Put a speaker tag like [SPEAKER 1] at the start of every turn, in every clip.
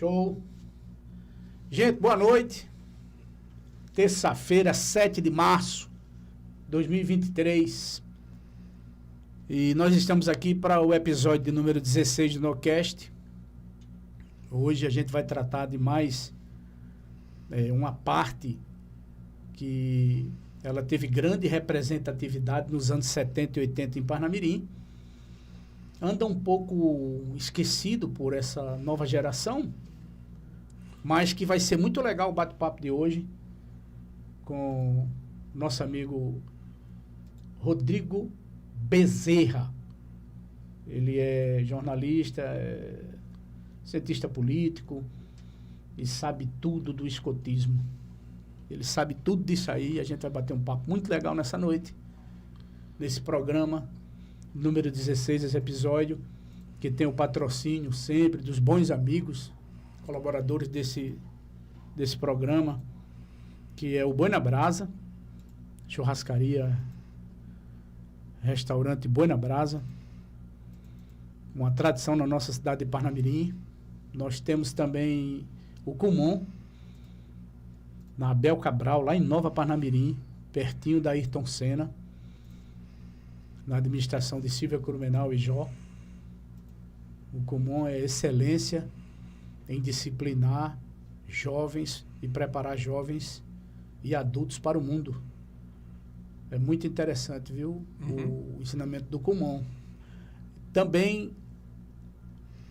[SPEAKER 1] Show. Gente, boa noite. Terça-feira, 7 de março de 2023. E nós estamos aqui para o episódio de número 16 do NoCast. Hoje a gente vai tratar de mais uma parte que ela teve grande representatividade nos anos 70 e 80 em Parnamirim. Anda um pouco esquecido por essa nova geração, mas que vai ser muito legal o bate-papo de hoje com nosso amigo Rodrigo Bezerra. Ele é jornalista, cientista político e sabe tudo do escotismo. Ele sabe tudo disso aí. A gente vai bater um papo muito legal nessa noite, nesse programa número 16, esse episódio, que tem o patrocínio sempre dos bons amigos, colaboradores desse programa, que é o Boi na Brasa, churrascaria, restaurante Boi na Brasa, uma tradição na nossa cidade de Parnamirim. Nós temos também o Kumon, na Abel Cabral, lá em Nova Parnamirim, pertinho da Ayrton Senna, na administração de Silvia Crumenal e Jó. O Kumon é excelência em disciplinar jovens e preparar jovens e adultos para o mundo. É muito interessante, viu? O ensinamento do Kumon. Também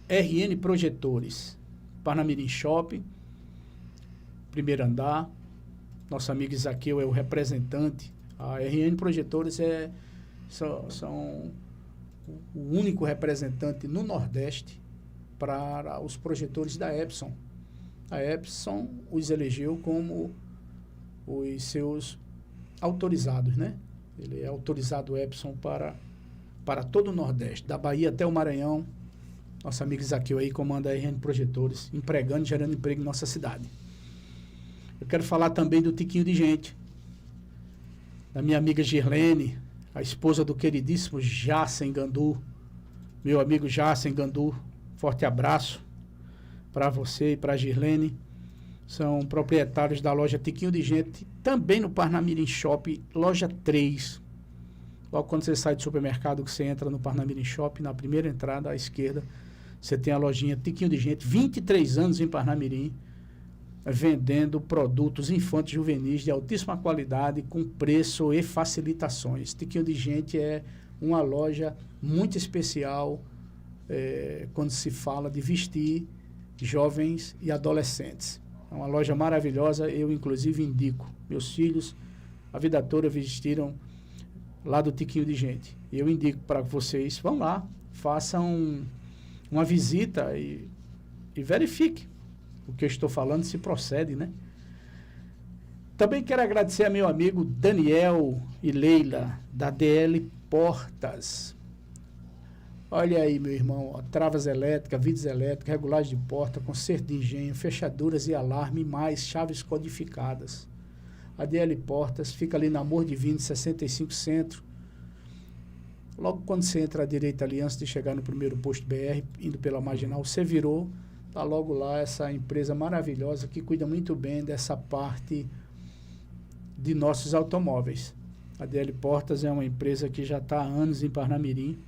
[SPEAKER 1] RN Projetores, Parnamirim Shopping, primeiro andar. Nosso amigo Isaqueu é o representante. A RN Projetores são o único representante no Nordeste para os projetores da Epson. A Epson os elegeu como os seus autorizados, né? Ele é autorizado Epson para todo o Nordeste, da Bahia até o Maranhão. Nosso amigo Isaqueu aí comanda a RN Projetores, empregando e gerando emprego em nossa cidade. Eu quero falar também do Tiquinho de Gente, da minha amiga Girlene, a esposa do queridíssimo Jacen Gandu, meu amigo Jacen Gandu. Forte abraço para você e para a Girlene. São proprietários da loja Tiquinho de Gente, também no Parnamirim Shopping, loja 3. Logo quando você sai do supermercado, que você entra no Parnamirim Shopping, na primeira entrada à esquerda, você tem a lojinha Tiquinho de Gente, 23 anos em Parnamirim, vendendo produtos infantis juvenis de altíssima qualidade, com preço e facilitações. Tiquinho de Gente é uma loja muito especial quando se fala de vestir jovens e adolescentes. É uma loja maravilhosa, eu inclusive indico. Meus filhos, a vida toda vestiram lá do Tiquinho de Gente. Eu indico para vocês, vão lá, façam uma visita e verifique o que eu estou falando, se procede, né? Também quero agradecer a meu amigo Daniel e Leila, da DL Portas. Olha aí, meu irmão, ó, travas elétricas, vidros elétricos, regulagem de porta, conserto de engenho, fechaduras e alarme, mais chaves codificadas. A DL Portas fica ali na Amor Divino, 65 Centro. Logo quando você entra à direita ali, antes de chegar no primeiro posto BR, indo pela Marginal, você virou, está logo lá essa empresa maravilhosa que cuida muito bem dessa parte de nossos automóveis. A DL Portas é uma empresa que já está há anos em Parnamirim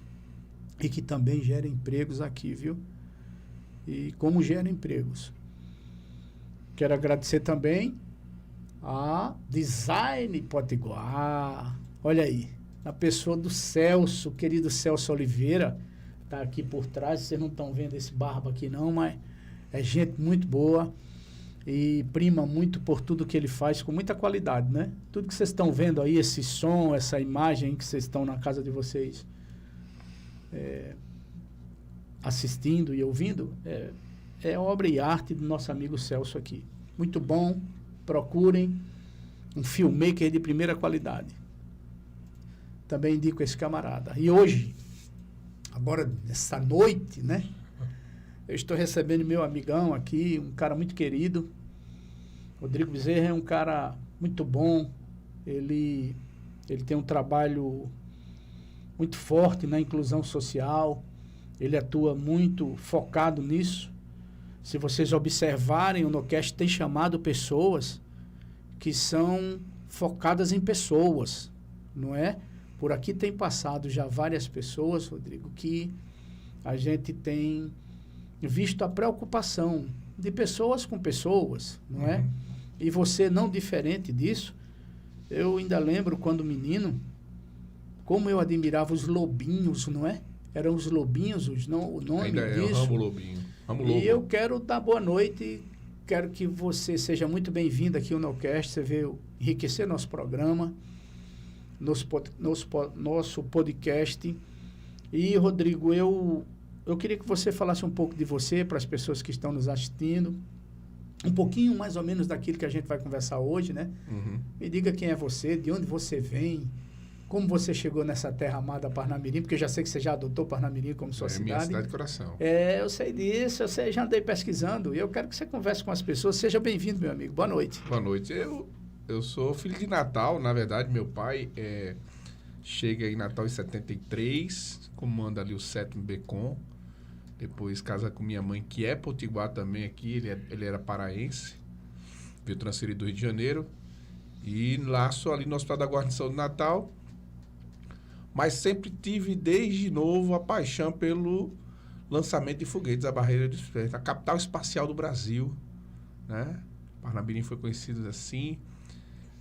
[SPEAKER 1] e que também gera empregos aqui, viu? E como gera empregos? Quero agradecer também a Design Potiguar. Olha aí, na pessoa do Celso, querido Celso Oliveira, está aqui por trás. Vocês não estão vendo esse barba aqui não, mas é gente muito boa e prima muito por tudo que ele faz com muita qualidade, né? Tudo que vocês estão vendo aí, esse som, essa imagem que vocês estão na casa de vocês assistindo e ouvindo, é obra e arte do nosso amigo Celso aqui. Muito bom, procurem um filmmaker de primeira qualidade. Também indico esse camarada. E hoje, agora nessa noite, né? Eu estou recebendo meu amigão aqui, um cara muito querido. Rodrigo Bezerra é um cara muito bom. Ele tem um trabalho muito forte na inclusão social. Ele atua muito focado nisso. Se vocês observarem, o NoCast tem chamado pessoas que são focadas em pessoas, não é? Por aqui tem passado já várias pessoas, Rodrigo, que a gente tem visto a preocupação de pessoas com pessoas, não é? E você não diferente disso. Eu ainda lembro quando menino, como eu admirava os lobinhos, não é? Eram os lobinhos, o nome
[SPEAKER 2] ainda
[SPEAKER 1] disso.
[SPEAKER 2] É o Ramo Lobinho. Ramo Lobo.
[SPEAKER 1] E eu quero dar boa noite, quero que você seja muito bem-vindo aqui ao NoCast, você veio enriquecer nosso programa, nosso podcast. E, Rodrigo, eu queria que você falasse um pouco de você para as pessoas que estão nos assistindo, um pouquinho mais ou menos daquilo que a gente vai conversar hoje, né? Me diga quem é você, de onde você vem, como você chegou nessa terra amada Parnamirim, porque eu já sei que você já adotou Parnamirim como sua cidade.
[SPEAKER 2] É minha cidade de coração.
[SPEAKER 1] Eu sei disso, já andei pesquisando, e eu quero que você converse com as pessoas. Seja bem-vindo, meu amigo. Boa noite.
[SPEAKER 2] Boa noite. Eu sou filho de Natal, na verdade, meu pai chega em Natal em 73, comanda ali o 7º BECOM, depois casa com minha mãe, que é potiguar também aqui, ele era paraense, veio transferido do Rio de Janeiro, e laço ali no Hospital da Guarnição de Natal, mas sempre tive desde novo a paixão pelo lançamento de foguetes à barreira do espaço, a capital espacial do Brasil, né? Parnamirim foi conhecido assim,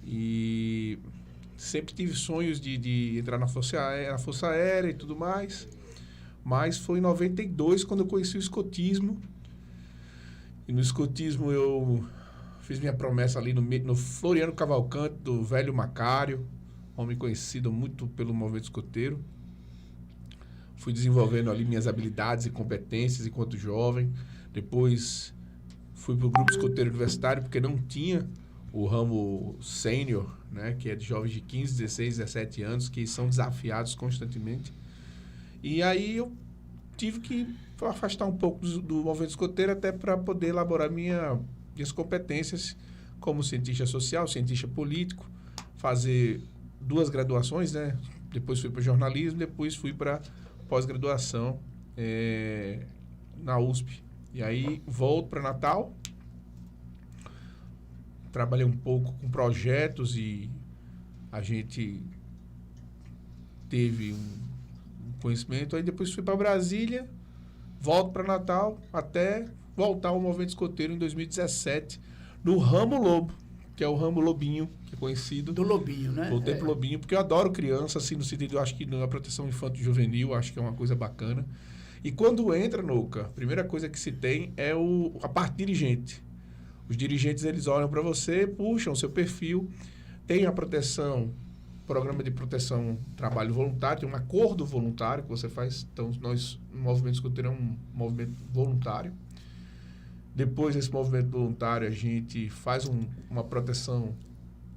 [SPEAKER 2] e sempre tive sonhos de entrar na Força Aérea e tudo mais, mas foi em 92 quando eu conheci o escotismo, e no escotismo eu fiz minha promessa ali no Floriano Cavalcante, do velho Macário, homem conhecido muito pelo movimento escoteiro. Fui desenvolvendo ali minhas habilidades e competências enquanto jovem. Depois fui para o grupo escoteiro universitário, porque não tinha o ramo sênior, né, que é de jovens de 15, 16, 17 anos, que são desafiados constantemente. E aí eu tive que afastar um pouco do movimento escoteiro até para poder elaborar minhas competências como cientista social, cientista político, fazer 2 graduações, né? Depois fui para jornalismo, depois fui para pós-graduação na USP. E aí volto para Natal, trabalhei um pouco com projetos e a gente teve um conhecimento. Aí depois fui para Brasília, volto para Natal, até voltar ao movimento escoteiro em 2017, no Ramo Lobo, que é o Ramo Lobinho, que é conhecido.
[SPEAKER 1] Do Lobinho, né?
[SPEAKER 2] Voltei pro Lobinho, porque eu adoro criança, assim, no sentido, eu acho que na proteção infanto-juvenil, acho que é uma coisa bacana. E quando entra, Nouca, a primeira coisa que se tem é a parte dirigente. Os dirigentes, eles olham para você, puxam o seu perfil, tem a proteção, programa de proteção, trabalho voluntário, tem um acordo voluntário que você faz. Então, nós, no movimento escoteiro, é um movimento voluntário. Depois desse movimento voluntário, a gente faz uma proteção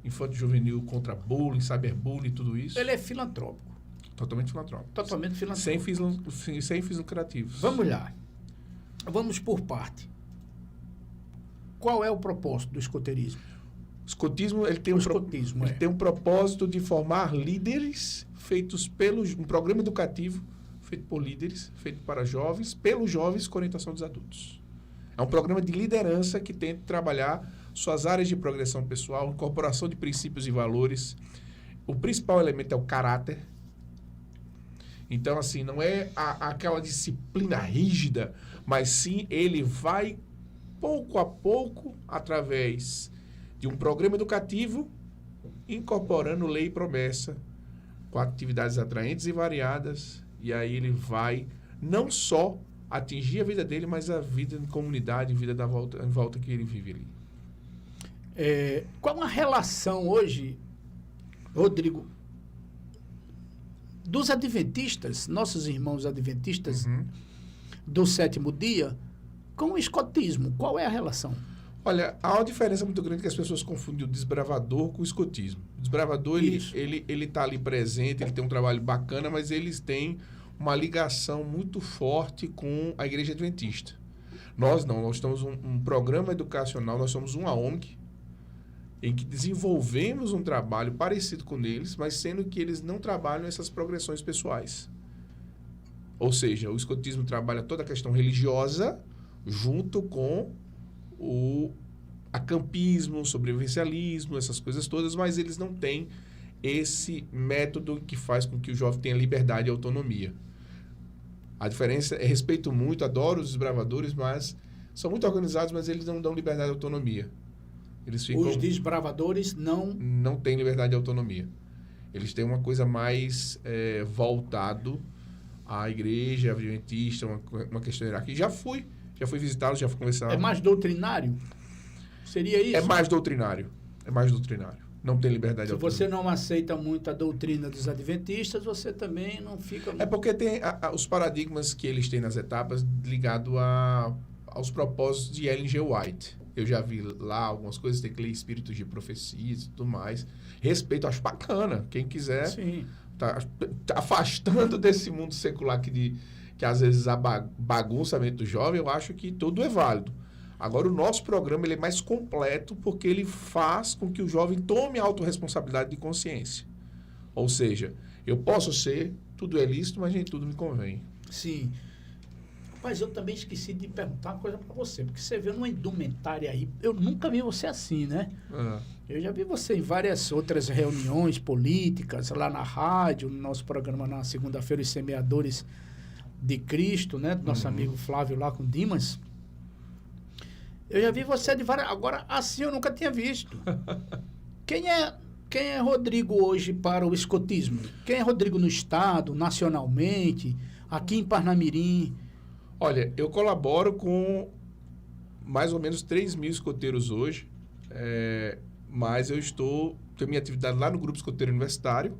[SPEAKER 2] infanto-juvenil contra bullying, cyberbullying, tudo isso.
[SPEAKER 1] Ele é filantrópico.
[SPEAKER 2] Totalmente filantrópico.
[SPEAKER 1] Totalmente filantrópico.
[SPEAKER 2] Sem fins lucrativos.
[SPEAKER 1] Vamos lá. Vamos por parte. Qual é o propósito do escoteirismo?
[SPEAKER 2] O escotismo, ele tem um propósito de formar líderes feitos um programa educativo feito por líderes, feito para jovens, pelos jovens com orientação dos adultos. É um programa de liderança que tenta trabalhar suas áreas de progressão pessoal, incorporação de princípios e valores. O principal elemento é o caráter. Então, assim, não é aquela disciplina rígida, mas sim ele vai, pouco a pouco, através de um programa educativo, incorporando lei e promessa, com atividades atraentes e variadas, e aí ele vai não só atingir a vida dele, mas a vida em comunidade, a vida em volta que ele vive ali.
[SPEAKER 1] Qual a relação hoje, Rodrigo, dos adventistas, nossos irmãos adventistas do 7º dia, com o escotismo? Qual é a relação?
[SPEAKER 2] Olha, há uma diferença muito grande que as pessoas confundem o desbravador com o escotismo. O desbravador, ele tá ali presente, ele tem um trabalho bacana, mas eles têm uma ligação muito forte com a Igreja Adventista. Nós temos um programa educacional, nós somos uma ONG, em que desenvolvemos um trabalho parecido com eles, mas sendo que eles não trabalham essas progressões pessoais. Ou seja, o escotismo trabalha toda a questão religiosa, junto com o acampismo, sobrevivencialismo, essas coisas todas, mas eles não têm esse método que faz com que o jovem tenha liberdade e autonomia. A diferença é, respeito muito, adoro os desbravadores, mas são muito organizados, mas eles não dão liberdade e autonomia. Eles ficam,
[SPEAKER 1] Os desbravadores
[SPEAKER 2] não têm liberdade e autonomia. Eles têm uma coisa mais voltado à igreja adventista, uma questão hierárquica. Já fui visitá-los, já fui conversar.
[SPEAKER 1] É mais doutrinário? Seria isso?
[SPEAKER 2] É mais doutrinário. Não tem liberdade de autonomia.
[SPEAKER 1] Se você não aceita muito a doutrina dos adventistas, você também não fica...
[SPEAKER 2] É porque tem os paradigmas que eles têm nas etapas ligado aos propósitos de Ellen G. White. Eu já vi lá algumas coisas, tem que ler Espíritos de Profecias e tudo mais. Respeito, acho bacana. Quem quiser...
[SPEAKER 1] Sim.
[SPEAKER 2] Tá afastando desse mundo secular que às vezes a bagunça a mente do jovem, eu acho que tudo é válido. Agora, o nosso programa ele é mais completo porque ele faz com que o jovem tome a autorresponsabilidade de consciência. Ou seja, eu posso ser, tudo é lícito, mas nem tudo me convém.
[SPEAKER 1] Sim. Mas eu também esqueci de perguntar uma coisa para você, porque você vê numa indumentária aí, eu nunca vi você assim, né? Eu já vi você em várias outras reuniões políticas, lá na rádio, no nosso programa na segunda-feira, Os Semeadores de Cristo, né? Do nosso amigo Flávio lá com Dimas. Eu já vi você de várias... Agora, assim eu nunca tinha visto. Quem é Rodrigo hoje para o escotismo? Quem é Rodrigo no Estado, nacionalmente, aqui em Parnamirim?
[SPEAKER 2] Olha, eu colaboro com mais ou menos 3 mil escoteiros hoje, mas eu tenho minha atividade lá no Grupo Escoteiro Universitário,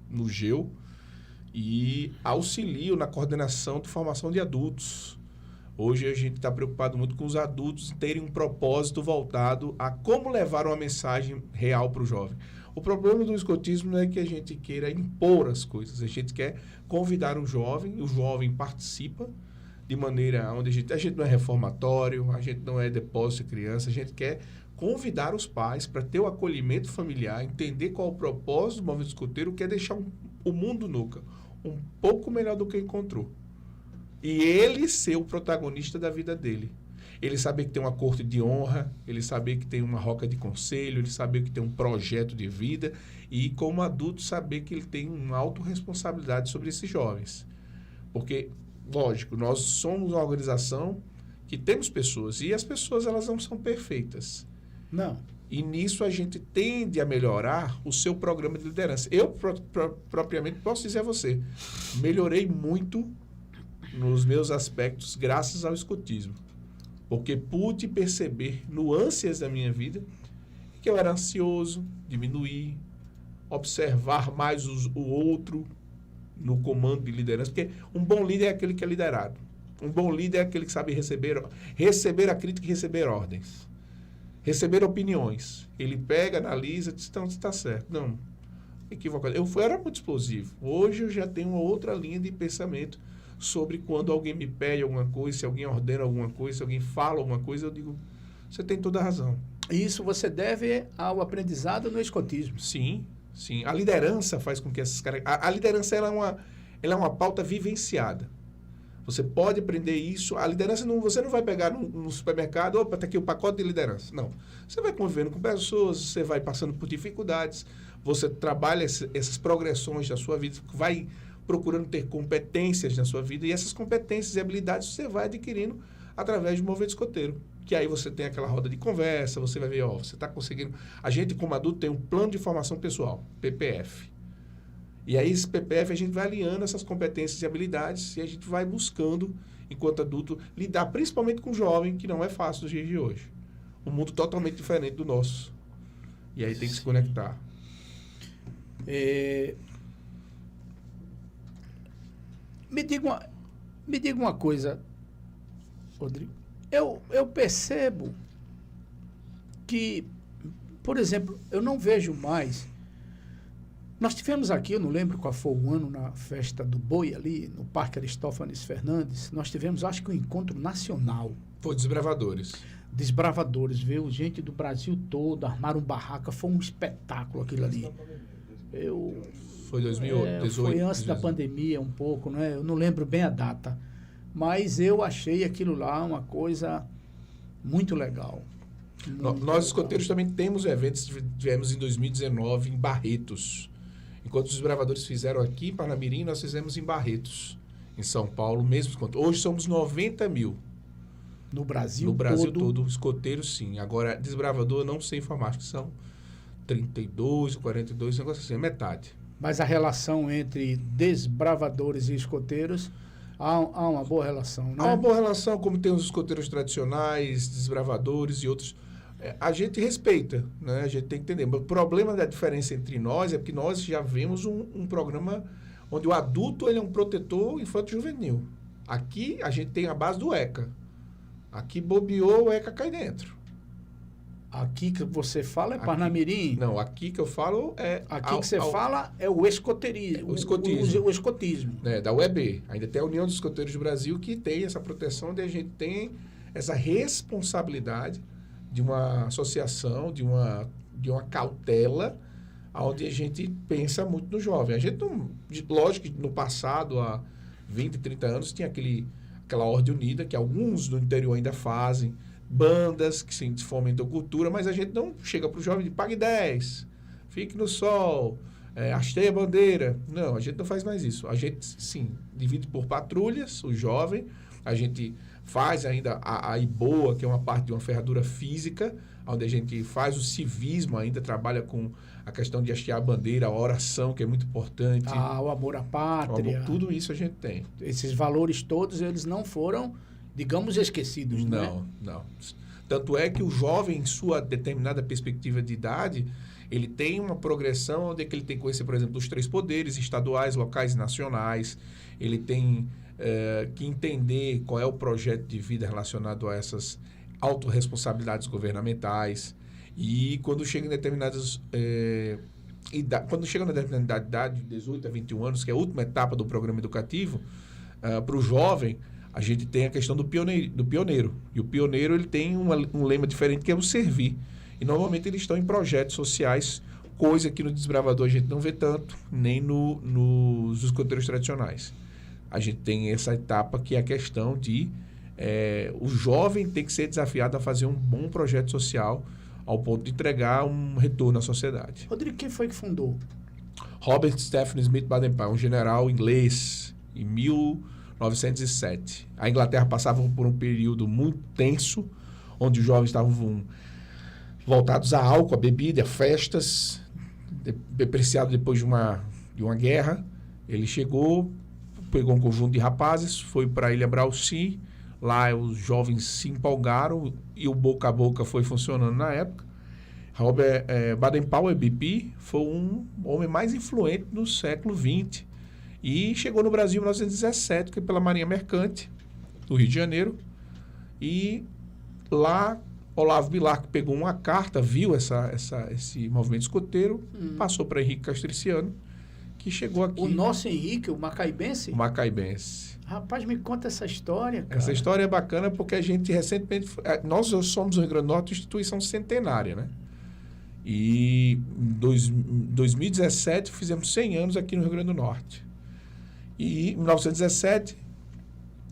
[SPEAKER 2] no GEU, e auxilio na coordenação de formação de adultos. Hoje a gente está preocupado muito com os adultos terem um propósito voltado a como levar uma mensagem real para o jovem. O problema do escotismo não é que a gente queira impor as coisas, a gente quer convidar o jovem participa de maneira onde a gente não é reformatório, a gente não é depósito de criança, a gente quer convidar os pais para ter o acolhimento familiar, entender qual é o propósito do movimento escoteiro, que é deixar o mundo Nuca um pouco melhor do que encontrou. E ele ser o protagonista da vida dele. Ele saber que tem uma corte de honra, ele saber que tem uma roca de conselho, ele saber que tem um projeto de vida e, como adulto, saber que ele tem uma autorresponsabilidade sobre esses jovens. Porque, lógico, nós somos uma organização que temos pessoas e as pessoas elas não são perfeitas.
[SPEAKER 1] Não.
[SPEAKER 2] E nisso a gente tende a melhorar o seu programa de liderança. Eu, propriamente, posso dizer a você, melhorei muito nos meus aspectos graças ao escotismo. Porque pude perceber nuances da minha vida que eu era ansioso, diminuir, observar mais o outro no comando de liderança. Porque um bom líder é aquele que é liderado. Um bom líder é aquele que sabe receber a crítica e receber ordens. Receber opiniões. Ele pega, analisa, diz, então, está certo. Não, equivocado. Eu era muito explosivo. Hoje eu já tenho uma outra linha de pensamento sobre quando alguém me pede alguma coisa, se alguém ordena alguma coisa, se alguém fala alguma coisa, eu digo, você tem toda a razão.
[SPEAKER 1] Isso você deve ao aprendizado no escotismo.
[SPEAKER 2] Sim, sim. A liderança faz com que essas características... A liderança ela é uma pauta vivenciada. Você pode aprender isso. A liderança, você não vai pegar no supermercado, opa, está aqui o pacote de liderança. Não. Você vai convivendo com pessoas, você vai passando por dificuldades, você trabalha essas progressões da sua vida, vai procurando ter competências na sua vida, e essas competências e habilidades você vai adquirindo através do movimento escoteiro. Que aí você tem aquela roda de conversa, você vai ver, você está conseguindo... A gente, como adulto, tem um plano de formação pessoal, PPF. E aí, esse PPF, a gente vai alinhando essas competências e habilidades, e a gente vai buscando, enquanto adulto, lidar principalmente com o jovem, que não é fácil nos dias de hoje. Um mundo totalmente diferente do nosso. E aí tem que se conectar.
[SPEAKER 1] Me diga uma coisa, Rodrigo. Eu percebo que, por exemplo, eu não vejo mais... Nós tivemos aqui, eu não lembro qual foi o ano, na festa do Boi ali, no Parque Aristófanes Fernandes, nós tivemos, acho que um encontro nacional.
[SPEAKER 2] Foi Desbravadores.
[SPEAKER 1] Desbravadores, veio gente do Brasil todo, armaram barraca, foi um espetáculo aquilo ali.
[SPEAKER 2] Foi 2018.
[SPEAKER 1] Foi antes da pandemia um pouco, né? Eu não lembro bem a data. mas eu achei aquilo lá uma coisa muito legal.
[SPEAKER 2] Nós, escoteiros, também temos eventos, tivemos em 2019 em Barretos. Enquanto os desbravadores fizeram aqui em Parnamirim, nós fizemos em Barretos, em São Paulo, mesmo quanto. Hoje somos 90 mil.
[SPEAKER 1] No Brasil
[SPEAKER 2] todo, escoteiros sim. Agora, desbravador, não sei informar, acho que são 32, 42, negócio assim, metade.
[SPEAKER 1] Mas a relação entre desbravadores e escoteiros, há uma boa relação, né?
[SPEAKER 2] Há uma boa relação, como tem os escoteiros tradicionais, desbravadores e outros. A gente respeita, né? A gente tem que entender. Mas o problema da diferença entre nós é porque nós já vemos um programa onde o adulto ele é um protetor infanto-juvenil. Aqui a gente tem a base do ECA. Aqui bobeou, o ECA cai dentro.
[SPEAKER 1] Aqui que você fala é Parnamirim?
[SPEAKER 2] Não, aqui que eu falo é...
[SPEAKER 1] Aqui que você fala é o escoteirismo.
[SPEAKER 2] O escotismo.
[SPEAKER 1] O escotismo.
[SPEAKER 2] Da UEB. Ainda tem a União dos Escoteiros do Brasil que tem essa proteção, onde a gente tem essa responsabilidade de uma associação, de uma cautela, onde a gente pensa muito no jovem. A gente não... Lógico que no passado, há 20, 30 anos, tinha aquela ordem unida, que alguns do interior ainda fazem, bandas que sim, fomentam cultura, mas a gente não chega para o jovem e pague 10, fique no sol, hasteie a bandeira. Não, a gente não faz mais isso. A gente, sim, divide por patrulhas, o jovem, a gente faz ainda a IBOA, que é uma parte de uma ferradura física, onde a gente faz o civismo, ainda trabalha com a questão de hastear a bandeira, a oração, que é muito importante.
[SPEAKER 1] O amor à pátria.
[SPEAKER 2] Tudo isso a gente tem.
[SPEAKER 1] Esses valores todos, eles não foram, digamos, esquecidos,
[SPEAKER 2] não. Tanto é que o jovem, em sua determinada perspectiva de idade, ele tem uma progressão onde é que ele tem que conhecer, por exemplo, dos 3 poderes, estaduais, locais e nacionais. Ele tem que entender qual é o projeto de vida relacionado a essas autorresponsabilidades governamentais. E quando chega em determinadas... quando chega na determinada idade, de 18 a 21 anos, que é a última etapa do programa educativo, para o jovem, a gente tem a questão do pioneiro. E o pioneiro ele tem um lema diferente, que é o servir. E normalmente eles estão em projetos sociais, coisa que no desbravador a gente não vê tanto, nem nos escoteiros tradicionais. A gente tem essa etapa que é a questão de o jovem ter que ser desafiado a fazer um bom projeto social ao ponto de entregar um retorno à sociedade.
[SPEAKER 1] Rodrigo, quem foi que fundou?
[SPEAKER 2] Robert Stephen Smith Baden-Powell, um general inglês, em 1907. A Inglaterra passava por um período muito tenso, onde os jovens estavam voltados a álcool, a bebida, a festas, depreciado depois de uma guerra. Ele chegou, pegou um conjunto de rapazes, foi para a Ilha Brauci. Lá os jovens se empolgaram e o boca a boca foi funcionando na época. Robert Baden-Powell, BP, foi um homem mais influente no século XX. E chegou no Brasil em 1917, que pela Marinha Mercante, do Rio de Janeiro. E lá, Olavo Bilac pegou uma carta, viu esse movimento escoteiro, passou para Henrique Castriciano, que chegou aqui.
[SPEAKER 1] O nosso Henrique, o macaibense?
[SPEAKER 2] O macaibense.
[SPEAKER 1] Rapaz, me conta essa história, cara.
[SPEAKER 2] Essa história é bacana porque a gente recentemente... Nós somos o Rio Grande do Norte, instituição centenária, né? E em 2017 fizemos 100 anos aqui no Rio Grande do Norte. E em 1917,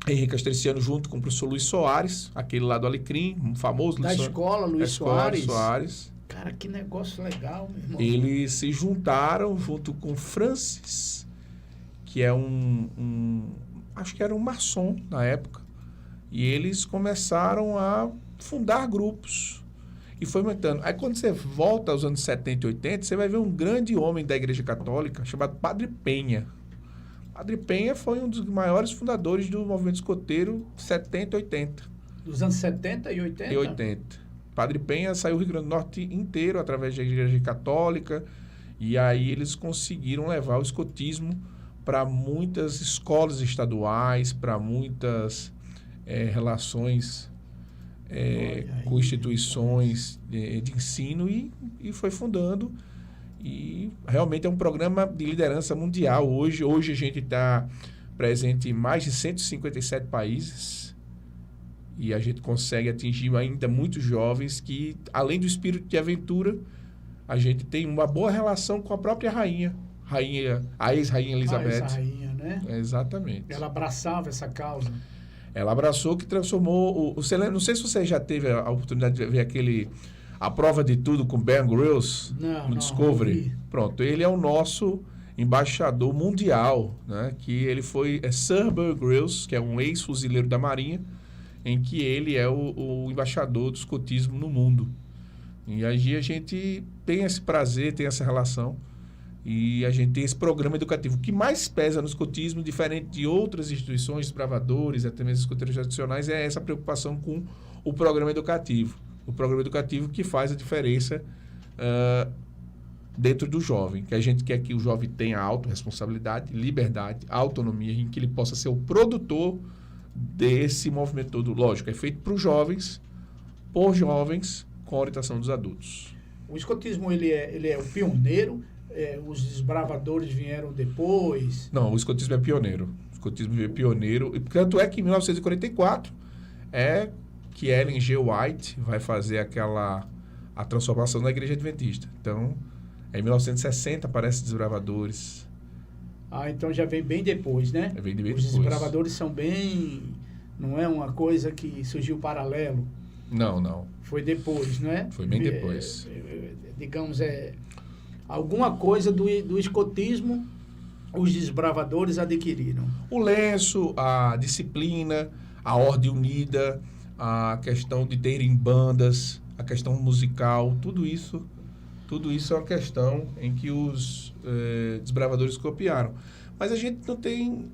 [SPEAKER 2] Henrique Castriciano junto com o professor Luiz Soares, aquele lá do Alecrim, um famoso...
[SPEAKER 1] Da escola Luiz
[SPEAKER 2] Soares.
[SPEAKER 1] Cara, que negócio legal, meu irmão.
[SPEAKER 2] Eles se juntaram junto com Francis, que é acho que era um maçom na época. E eles começaram a fundar grupos. E foi aumentando. Aí quando você volta aos anos 70 e 80, você vai ver um grande homem da Igreja Católica chamado Padre Penha. Padre Penha foi um dos maiores fundadores do movimento escoteiro 70 e 80.
[SPEAKER 1] Dos anos 70 e 80?
[SPEAKER 2] E 80. Padre Penha saiu o Rio Grande do Norte inteiro através da Igreja Católica. E aí eles conseguiram levar o escotismo para muitas escolas estaduais, para muitas relações com instituições de ensino e foi fundando. E realmente é um programa de liderança mundial. Hoje a gente está presente em mais de 157 países e a gente consegue atingir ainda muitos jovens que, além do espírito de aventura, a gente tem uma boa relação com a própria a ex-rainha Elizabeth.
[SPEAKER 1] A ex-rainha, né?
[SPEAKER 2] Exatamente.
[SPEAKER 1] Ela abraçava essa causa.
[SPEAKER 2] Ela abraçou que transformou... não sei se você já teve a oportunidade de ver a prova de tudo com Bear Grylls no Discovery.
[SPEAKER 1] Não.
[SPEAKER 2] Pronto, ele é o nosso embaixador mundial, né? Que ele é Sir Bear Grylls, que é um ex-fuzileiro da Marinha, em que ele é o embaixador do escotismo no mundo. E aí a gente tem esse prazer, tem essa relação, e a gente tem esse programa educativo. O que mais pesa no escotismo, diferente de outras instituições, desbravadores, até mesmo escoteiros tradicionais, é essa preocupação com o programa educativo. O programa educativo que faz a diferença dentro do jovem, que a gente quer que o jovem tenha autorresponsabilidade, liberdade, autonomia, em que ele possa ser o produtor desse movimento todo. Lógico, é feito para os jovens, por jovens, com a orientação dos adultos.
[SPEAKER 1] O escotismo, ele é o pioneiro, os desbravadores vieram depois?
[SPEAKER 2] Não, o escotismo é pioneiro. O escotismo é pioneiro, tanto é que em 1944 que Ellen G. White vai fazer a transformação da Igreja Adventista. Então, em 1960 aparecem desbravadores.
[SPEAKER 1] Então já vem bem depois, né?
[SPEAKER 2] Vem bem
[SPEAKER 1] Os
[SPEAKER 2] depois.
[SPEAKER 1] desbravadores são bem... Não é uma coisa que surgiu paralelo.
[SPEAKER 2] Não.
[SPEAKER 1] Foi depois, não é?
[SPEAKER 2] Foi bem depois.
[SPEAKER 1] Digamos, alguma coisa do escotismo os desbravadores adquiriram.
[SPEAKER 2] O lenço, a disciplina, a ordem unida, a questão de terem bandas, a questão musical, tudo isso é uma questão em que os desbravadores copiaram. Mas a gente não tem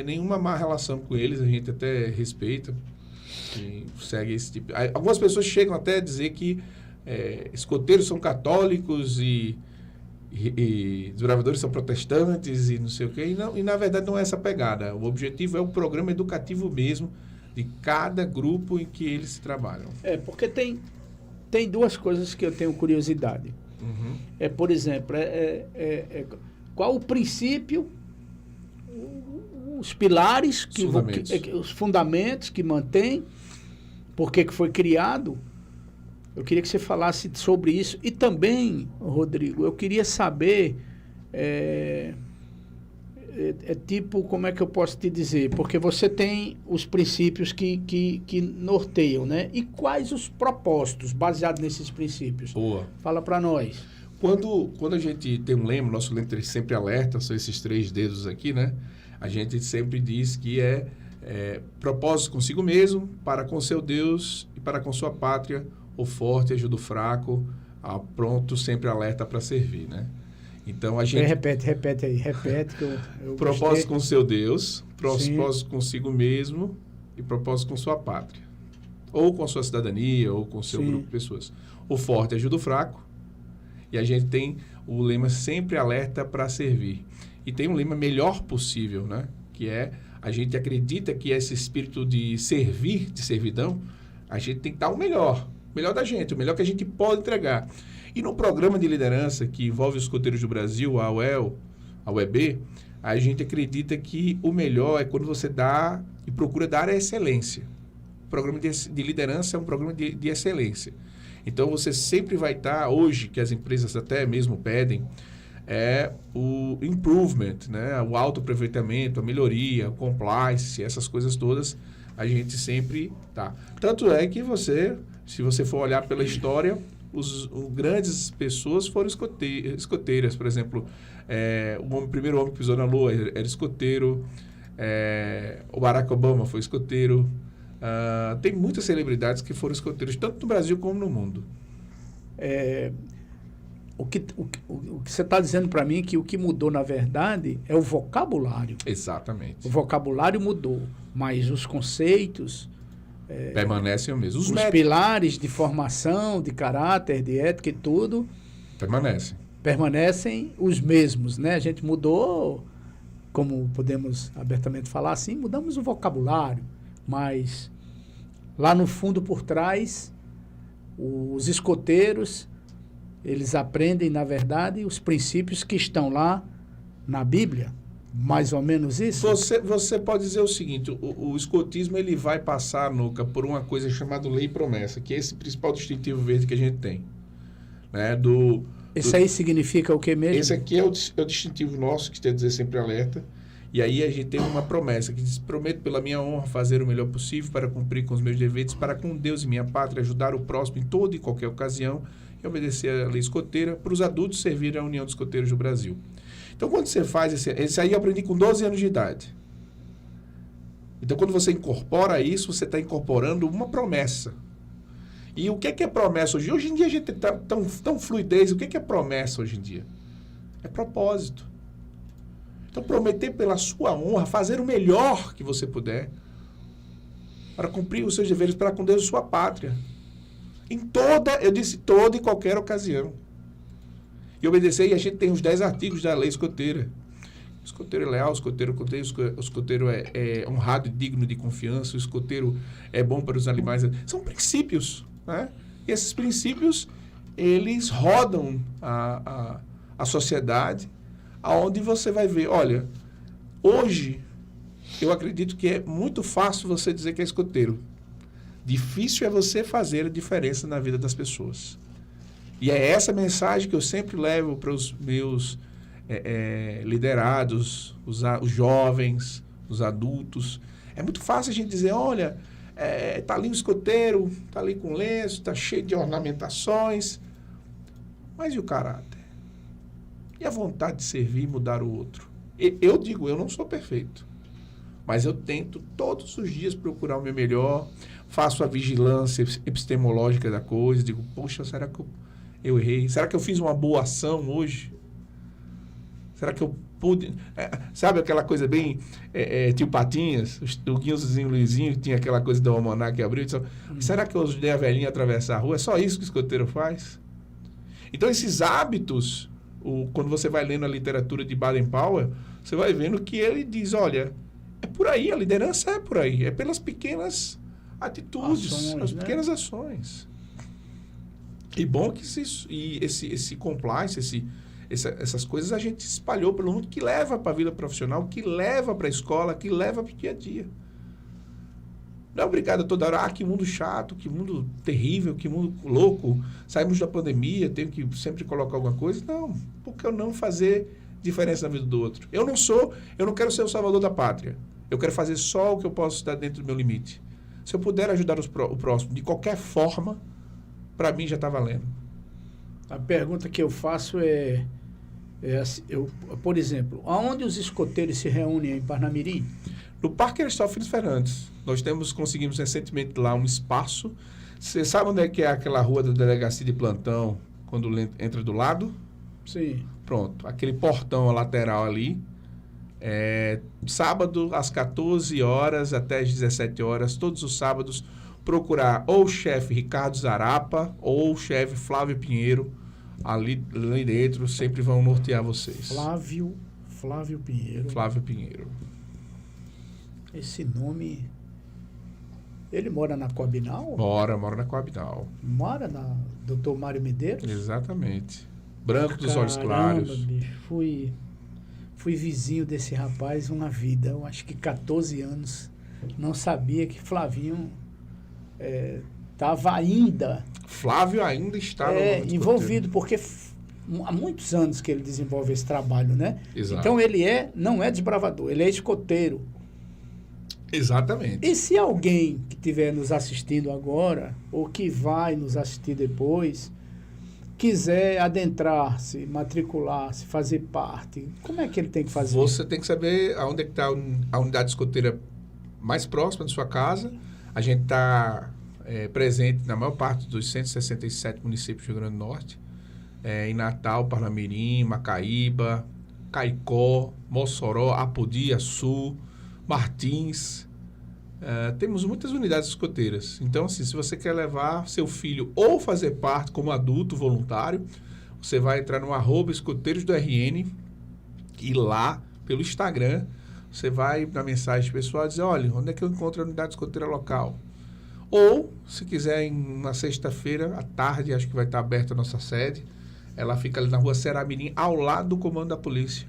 [SPEAKER 2] nenhuma má relação com eles, a gente até respeita e segue esse tipo. Algumas pessoas chegam até a dizer que escoteiros são católicos e desbravadores são protestantes e não sei o quê. E na verdade não é essa pegada. O objetivo é o programa educativo mesmo de cada grupo em que eles trabalham.
[SPEAKER 1] Porque tem duas coisas que eu tenho curiosidade.
[SPEAKER 2] Uhum.
[SPEAKER 1] Por exemplo, qual o princípio, os pilares, os fundamentos que mantém, por que foi criado. Eu queria que você falasse sobre isso. E também, Rodrigo, eu queria saber, tipo, como é que eu posso te dizer? Porque você tem os princípios que norteiam, né? E quais os propósitos baseados nesses princípios?
[SPEAKER 2] Boa.
[SPEAKER 1] Fala para nós.
[SPEAKER 2] Quando a gente tem um lema, nosso lema sempre alerta, são esses 3 dedos aqui, né? A gente sempre diz que propósito consigo mesmo, para com seu Deus e para com sua pátria, o forte ajuda o fraco, pronto, sempre alerta para servir, né? Então a gente...
[SPEAKER 1] Repete aí, que eu
[SPEAKER 2] propósito
[SPEAKER 1] gostei.
[SPEAKER 2] com seu Deus, propósito
[SPEAKER 1] Sim.
[SPEAKER 2] consigo mesmo e propósito com sua pátria. Ou com a sua cidadania, ou com o seu
[SPEAKER 1] Sim.
[SPEAKER 2] grupo de pessoas. O forte ajuda o fraco, e a gente tem o lema sempre alerta para servir. E tem um lema melhor possível, né? Que a gente acredita que esse espírito de servir, de servidão, a gente tem que dar o melhor da gente, o melhor que a gente pode entregar. E no programa de liderança que envolve os escoteiros do Brasil, a UEL, a UEB, a gente acredita que o melhor é quando você dá e procura dar a excelência. O programa de liderança é um programa de excelência. Então, você sempre vai estar, hoje, que as empresas até mesmo pedem, o improvement, né? O autoaproveitamento, a melhoria, o compliance, essas coisas todas, a gente sempre tá. Tanto é que se você for olhar pela história, grandes pessoas foram escoteiras. Por exemplo, o primeiro homem que pisou na Lua era escoteiro, o Barack Obama foi escoteiro. Tem muitas celebridades que foram escoteiros, tanto no Brasil como no mundo.
[SPEAKER 1] O que você está dizendo para mim é que o que mudou, na verdade, é o vocabulário.
[SPEAKER 2] Exatamente.
[SPEAKER 1] O vocabulário mudou, mas os conceitos...
[SPEAKER 2] permanecem o mesmo.
[SPEAKER 1] Os pilares de formação, de caráter, de ética e tudo... Permanecem os mesmos, né? A gente mudou, como podemos abertamente falar assim, mudamos o vocabulário, mas lá no fundo, por trás, os escoteiros, eles aprendem, na verdade, os princípios que estão lá na Bíblia. Mais ou menos isso?
[SPEAKER 2] Você pode dizer o seguinte, o escotismo ele vai passar, Nuca, por uma coisa chamada lei e promessa, que é esse principal distintivo verde que a gente tem. Né?
[SPEAKER 1] Esse aí significa o que mesmo?
[SPEAKER 2] Esse aqui é o distintivo nosso, que quer dizer sempre alerta. E aí a gente tem uma promessa que diz: prometo pela minha honra fazer o melhor possível para cumprir com os meus deveres, para com Deus e minha pátria ajudar o próximo em toda e qualquer ocasião e obedecer à lei escoteira, para os adultos servir a União dos Escoteiros do Brasil. Então, quando você faz esse aí, eu aprendi com 12 anos de idade. Então, quando você incorpora isso, você está incorporando uma promessa. E o que é promessa hoje? Hoje em dia a gente está tão fluidez. O que é promessa hoje em dia? É propósito. Então, prometer pela sua honra, fazer o melhor que você puder para cumprir os seus deveres para com Deus e sua pátria. Eu disse toda e qualquer ocasião. E obedecer, e a gente tem os 10 artigos da lei escoteira. O escoteiro é leal, o escoteiro é honrado e digno de confiança, o escoteiro é bom para os animais. São princípios, né? E esses princípios, eles rodam a sociedade, aonde você vai ver, olha, hoje, eu acredito que é muito fácil você dizer que é escoteiro. Difícil é você fazer a diferença na vida das pessoas. E é essa mensagem que eu sempre levo para os meus liderados, os jovens, os adultos. É muito fácil a gente dizer, olha, tá ali um escoteiro, tá ali com lenço, tá cheio de ornamentações. Mas e o caráter? E a vontade de servir e mudar o outro? Eu digo, eu não sou perfeito. Mas eu tento todos os dias procurar o meu melhor, faço a vigilância epistemológica da coisa, digo, poxa, será que eu errei? Será que eu fiz uma boa ação hoje? Será que eu pude... sabe aquela coisa bem... tio Patinhas, o Guinhozinho Luizinho, que tinha aquela coisa do almanac que abriu. Será que eu ajudei a velhinha a atravessar a rua? É só isso que o escoteiro faz? Então, esses hábitos, quando você vai lendo a literatura de Baden-Powell, você vai vendo que ele diz, olha, é por aí, a liderança é por aí. É pelas pequenas atitudes, as pequenas ações. E bom que esse compliance, essas coisas a gente espalhou pelo mundo, que leva para a vida profissional, que leva para a escola, que leva para o dia a dia. Não é obrigado toda hora, que mundo chato, que mundo terrível, que mundo louco, saímos da pandemia, tenho que sempre colocar alguma coisa. Não, por que eu não fazer diferença na vida do outro? Eu não quero ser o salvador da pátria. Eu quero fazer só o que eu posso estar dentro do meu limite. Se eu puder ajudar o próximo de qualquer forma, para mim já está valendo.
[SPEAKER 1] A pergunta que eu faço por exemplo, aonde os escoteiros se reúnem em Parnamirim?
[SPEAKER 2] No Parque Aristófanes Fernandes. Nós conseguimos recentemente lá um espaço. Você sabe onde é que é aquela rua da delegacia de plantão, quando entra do lado?
[SPEAKER 1] Sim.
[SPEAKER 2] Pronto, aquele portão lateral ali. Sábado, às 14 horas até às 17 horas, todos os sábados, procurar ou o chefe Ricardo Zarapa ou o chefe Flávio Pinheiro, ali dentro, sempre vão nortear vocês.
[SPEAKER 1] Flávio Pinheiro.
[SPEAKER 2] Flávio Pinheiro.
[SPEAKER 1] Esse nome... Ele mora na Coabinal?
[SPEAKER 2] Mora na Coabinal.
[SPEAKER 1] Mora na Dr. Mário Medeiros?
[SPEAKER 2] Exatamente. Branco dos olhos claros.
[SPEAKER 1] Bicho, fui vizinho desse rapaz uma vida, eu acho que 14 anos. Não sabia que Flavinho estava ainda...
[SPEAKER 2] Flávio ainda estava
[SPEAKER 1] envolvido, porque há muitos anos que ele desenvolve esse trabalho, né?
[SPEAKER 2] Exato.
[SPEAKER 1] Então ele não é desbravador, ele é escoteiro.
[SPEAKER 2] Exatamente.
[SPEAKER 1] E se alguém que estiver nos assistindo agora, ou que vai nos assistir depois, quiser adentrar-se, matricular-se, fazer parte, como é que ele tem que fazer?
[SPEAKER 2] Você tem que saber aonde é que está a unidade escoteira mais próxima da sua casa. A gente está presente na maior parte dos 167 municípios do Rio Grande do Norte. Em Natal, Parnamirim, Macaíba, Caicó, Mossoró, Apodi, Açu, Martins. Temos muitas unidades escoteiras. Então, assim, se você quer levar seu filho ou fazer parte como adulto voluntário, você vai entrar no @escoteirosdorn e lá, pelo Instagram, você vai na mensagem pessoal dizer, olha, onde é que eu encontro a unidade escoteira local? Ou, se quiser, na sexta-feira, à tarde, acho que vai estar aberta a nossa sede. Ela fica ali na rua Ceramirim, ao lado do comando da polícia.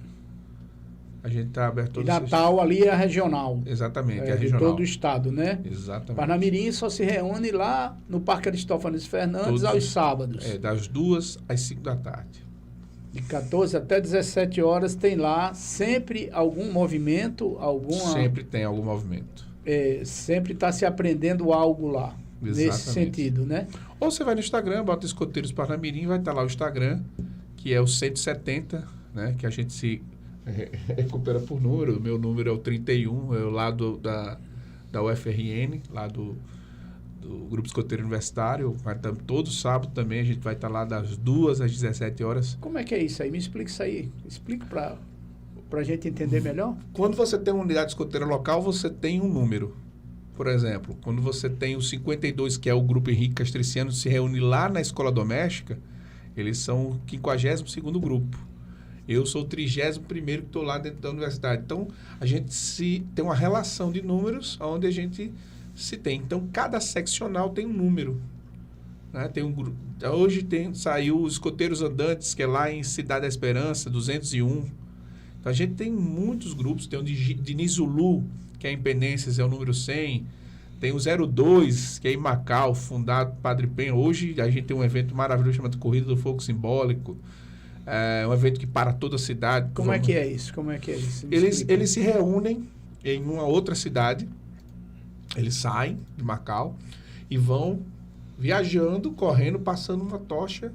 [SPEAKER 2] A gente está aberto todo
[SPEAKER 1] dia. E Natal ali é a regional.
[SPEAKER 2] Exatamente, é a
[SPEAKER 1] de
[SPEAKER 2] regional.
[SPEAKER 1] todo o estado, né?
[SPEAKER 2] Exatamente.
[SPEAKER 1] Parnamirim só se reúne lá no Parque Aristófanes Fernandes aos sábados.
[SPEAKER 2] Das 2 às 5 da tarde.
[SPEAKER 1] De 14 até 17 horas tem lá sempre algum movimento,
[SPEAKER 2] Sempre tem algum movimento.
[SPEAKER 1] Sempre está se aprendendo algo lá.
[SPEAKER 2] Exatamente.
[SPEAKER 1] Nesse sentido, né?
[SPEAKER 2] Ou você vai no Instagram, bota Escoteiros Parnamirim, vai estar lá o Instagram, que é o 170, né? Que a gente se recupera por número. O meu número é o 31, é o lado da UFRN, lá do Grupo Escoteiro Universitário. Vai estar todo sábado também, a gente vai estar lá das 2 às 17 horas.
[SPEAKER 1] Como é que é isso aí? Me explica isso aí. Explica para a gente entender melhor.
[SPEAKER 2] Quando você tem uma unidade escoteira local, você tem um número. Por exemplo, quando você tem o 52, que é o Grupo Henrique Castriciano, se reúne lá na Escola Doméstica, eles são o 52º grupo. Eu sou o 31º que estou lá dentro da universidade. Então, a gente tem uma relação de números onde a gente se tem. Então, cada seccional tem um número. Né? Hoje saiu os Escoteiros Andantes, que é lá em Cidade da Esperança, 201. Então, a gente tem muitos grupos. Tem o de Nizulu, que é em Penências, é o número 100. Tem o 02, que é em Macau, fundado por Padre Penha. Hoje a gente tem um evento maravilhoso chamado Corrida do Fogo Simbólico. É um evento que para toda a cidade.
[SPEAKER 1] Como é que é isso?
[SPEAKER 2] Eles se reúnem em uma outra cidade. Eles saem de Macau e vão viajando, correndo, passando uma tocha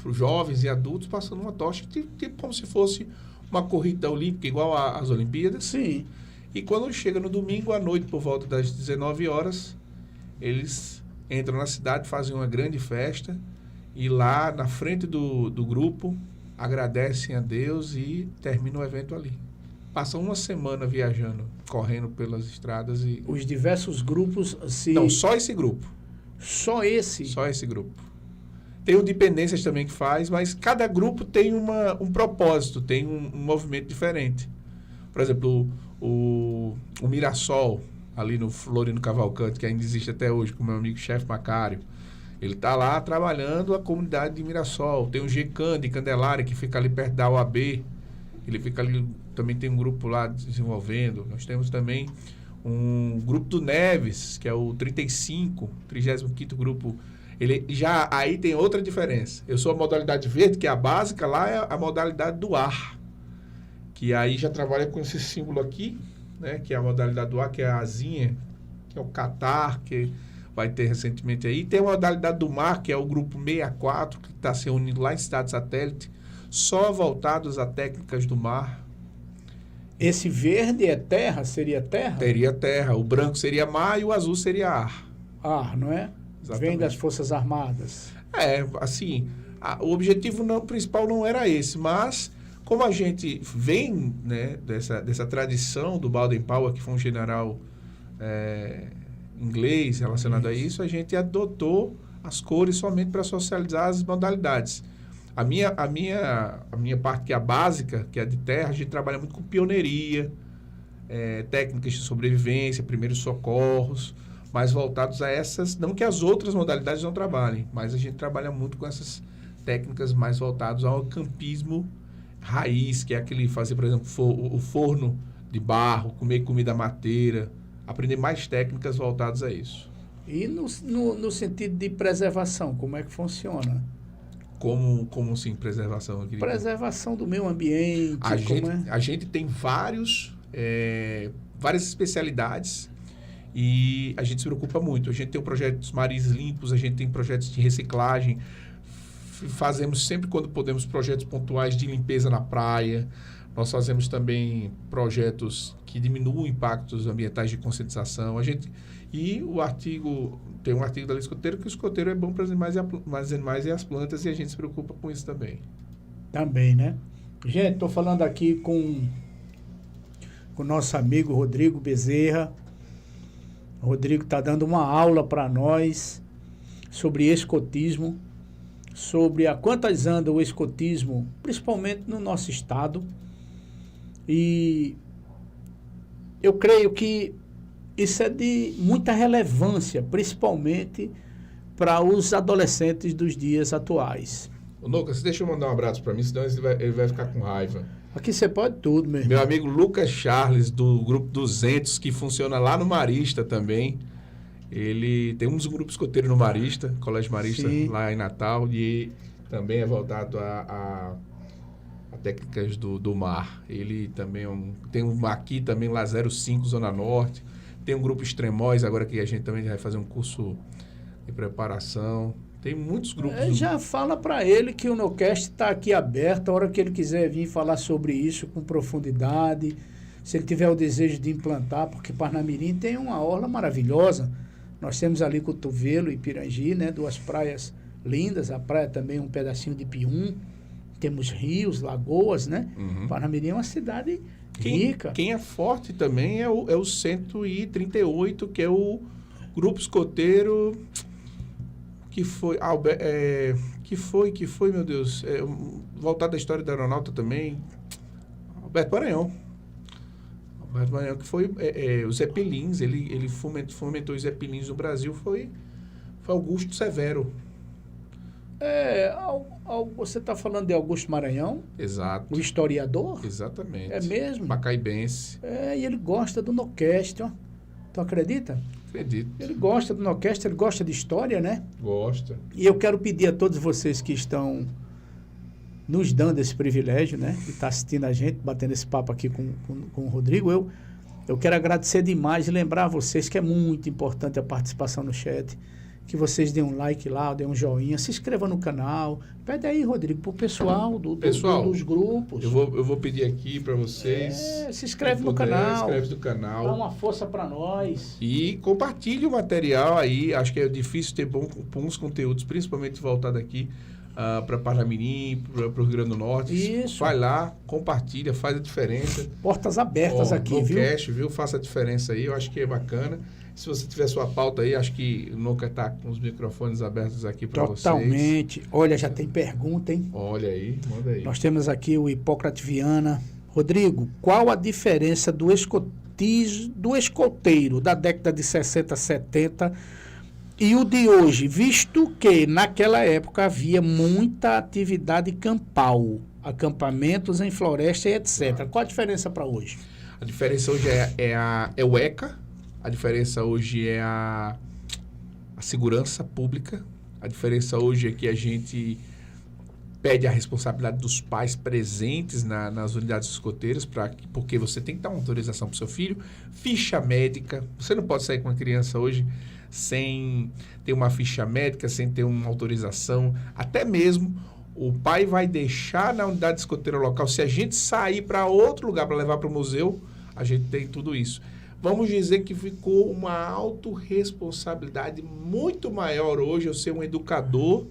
[SPEAKER 2] para os jovens e adultos, passando uma tocha, tipo como se fosse uma corrida olímpica, igual às Olimpíadas.
[SPEAKER 1] Sim.
[SPEAKER 2] E quando chega no domingo à noite, por volta das 19 horas, eles entram na cidade, fazem uma grande festa e lá na frente do grupo agradecem a Deus e terminam o evento ali. Passam uma semana viajando, correndo pelas estradas e...
[SPEAKER 1] Os diversos grupos se...
[SPEAKER 2] Não, só esse grupo.
[SPEAKER 1] Só esse?
[SPEAKER 2] Só esse grupo. Tem o Dependências também que faz, mas cada grupo tem um propósito, tem um movimento diferente. Por exemplo, o Mirassol, ali no Florino Cavalcante, que ainda existe até hoje, com o meu amigo chefe Macário. Ele está lá trabalhando a comunidade de Mirassol. Tem o GECAN de Candelária, que fica ali perto da UAB. Ele fica ali, também tem um grupo lá desenvolvendo. Nós temos também um grupo do Neves, que é o 35º grupo. Ele já aí tem outra diferença. Eu sou a modalidade verde, que é a básica, lá é a modalidade do ar. Que aí já trabalha com esse símbolo aqui, né? Que é a modalidade do ar, que é a asinha, que é o Catar, que vai ter recentemente aí. Tem a modalidade do mar, que é o grupo 64, que está se unindo lá em Cidade Satélite, só voltados a técnicas do mar.
[SPEAKER 1] Esse verde é terra? Seria terra?
[SPEAKER 2] Teria terra. O branco seria mar e o azul seria ar.
[SPEAKER 1] Ar, não é?
[SPEAKER 2] Exatamente.
[SPEAKER 1] Vem das Forças Armadas.
[SPEAKER 2] Assim, o objetivo principal não era esse, mas como a gente vem, né, dessa tradição do Baden-Powell, que foi um general inglês relacionado a isso, a gente adotou as cores somente para socializar as modalidades. A minha parte, que é a básica, que é a de terra, a gente trabalha muito com pioneiria, técnicas de sobrevivência, primeiros socorros, mais voltados a essas, não que as outras modalidades não trabalhem, mas a gente trabalha muito com essas técnicas mais voltadas ao campismo raiz, que é aquele fazer, por exemplo, o forno de barro, comer comida mateira, aprender mais técnicas voltadas a isso.
[SPEAKER 1] E no sentido de preservação, como é que funciona?
[SPEAKER 2] Como assim, preservação?
[SPEAKER 1] Preservação do meio ambiente.
[SPEAKER 2] A gente tem várias especialidades e a gente se preocupa muito. A gente tem projetos maris limpos, a gente tem projetos de reciclagem, fazemos sempre quando podemos projetos pontuais de limpeza na praia. Nós fazemos também projetos que diminuem impactos ambientais de conscientização. E tem um artigo da Lei Escoteiro que o escoteiro é bom para os animais e as plantas, e a gente se preocupa com isso também.
[SPEAKER 1] Também, né? Gente, estou falando aqui com o nosso amigo Rodrigo Bezerra. O Rodrigo está dando uma aula para nós sobre escotismo, sobre a quantas anda o escotismo, principalmente no nosso estado. E eu creio que isso é de muita relevância, principalmente para os adolescentes dos dias atuais.
[SPEAKER 2] Ô, Lucas, deixa eu mandar um abraço para mim, senão ele vai ficar com raiva.
[SPEAKER 1] Aqui você pode tudo, meu irmão.
[SPEAKER 2] Meu amigo Lucas Charles, do Grupo 200, que funciona lá no Marista também. Ele tem um dos grupos escoteiros no Marista, Colégio Marista, sim, lá em Natal, e também é voltado a técnicas do mar. Ele também tem um aqui também, lá 05, Zona Norte. Tem um grupo Extremóis, agora que a gente também vai fazer um curso de preparação. Tem muitos grupos.
[SPEAKER 1] Já fala para ele que o NoCast está aqui aberto, a hora que ele quiser vir falar sobre isso com profundidade, se ele tiver o desejo de implantar, porque Parnamirim tem uma orla maravilhosa. Nós temos ali Cotovelo e Pirangi, né? 2 praias lindas, a praia também um pedacinho de Pium, temos rios, lagoas, né? Parnamirim é uma cidade rica.
[SPEAKER 2] Quem é forte também é o 138, que é o grupo escoteiro que foi, meu Deus, voltado da história da aeronauta também, Alberto Maranhão, que foi os Zeppelins, ele fomentou os Zeppelins no Brasil, foi Augusto Severo.
[SPEAKER 1] Você está falando de Augusto Maranhão?
[SPEAKER 2] Exato.
[SPEAKER 1] O historiador?
[SPEAKER 2] Exatamente.
[SPEAKER 1] É mesmo?
[SPEAKER 2] Pacaibense.
[SPEAKER 1] E ele gosta do NoCast, ó. Tu acredita?
[SPEAKER 2] Acredito.
[SPEAKER 1] Ele gosta do NoCast, ele gosta de história, né?
[SPEAKER 2] Gosta.
[SPEAKER 1] E eu quero pedir a todos vocês que estão nos dando esse privilégio, né? De estar assistindo a gente, batendo esse papo aqui com o Rodrigo. Eu quero agradecer demais e lembrar a vocês que é muito importante a participação no chat. Que vocês deem um like lá, deem um joinha, se inscreva no canal. Pede aí, Rodrigo, pro pessoal dos grupos.
[SPEAKER 2] Eu vou pedir aqui para vocês.
[SPEAKER 1] Se inscreve no canal.
[SPEAKER 2] Se inscreve no canal.
[SPEAKER 1] Dá uma força para nós.
[SPEAKER 2] E compartilhe o material aí. Acho que é difícil ter bons conteúdos, principalmente voltado aqui para Parnamirim, para o Rio Grande do Norte.
[SPEAKER 1] Isso.
[SPEAKER 2] Vai lá, compartilha, faz a diferença.
[SPEAKER 1] Portas abertas aqui, viu?
[SPEAKER 2] NoCast, viu? Faça a diferença aí. Eu acho que é bacana. Se você tiver sua pauta aí, acho que o Noca está com os microfones abertos aqui para vocês.
[SPEAKER 1] Totalmente. Olha, já tem pergunta, hein?
[SPEAKER 2] Olha aí, manda aí.
[SPEAKER 1] Nós temos aqui o Hipócrates Viana. Rodrigo, qual a diferença do escoteiro da década de 60, 70 e o de hoje, visto que naquela época havia muita atividade campal, acampamentos em floresta e etc. Qual a diferença para hoje?
[SPEAKER 2] A diferença hoje é o ECA. A diferença hoje é a segurança pública. A diferença hoje é que a gente pede a responsabilidade dos pais presentes nas unidades escoteiras, porque você tem que dar uma autorização para o seu filho. Ficha médica. Você não pode sair com uma criança hoje sem ter uma ficha médica, sem ter uma autorização. Até mesmo o pai vai deixar na unidade escoteira local. Se a gente sair para outro lugar para levar para o museu, a gente tem tudo isso. Vamos dizer que ficou uma autorresponsabilidade muito maior hoje eu ser um educador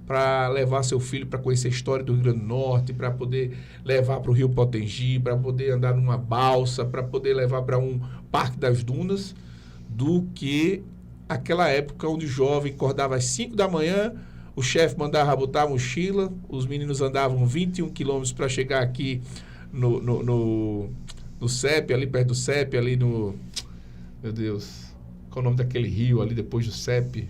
[SPEAKER 2] para levar seu filho para conhecer a história do Rio Grande do Norte, para poder levar para o Rio Potengi, para poder andar numa balsa, para poder levar para um Parque das Dunas, do que aquela época onde o jovem acordava às 5 da manhã, o chefe mandava botar a mochila, os meninos andavam 21 quilômetros para chegar aqui no CEP, ali perto do CEP, ali no... Meu Deus, qual é o nome daquele rio ali depois do CEP?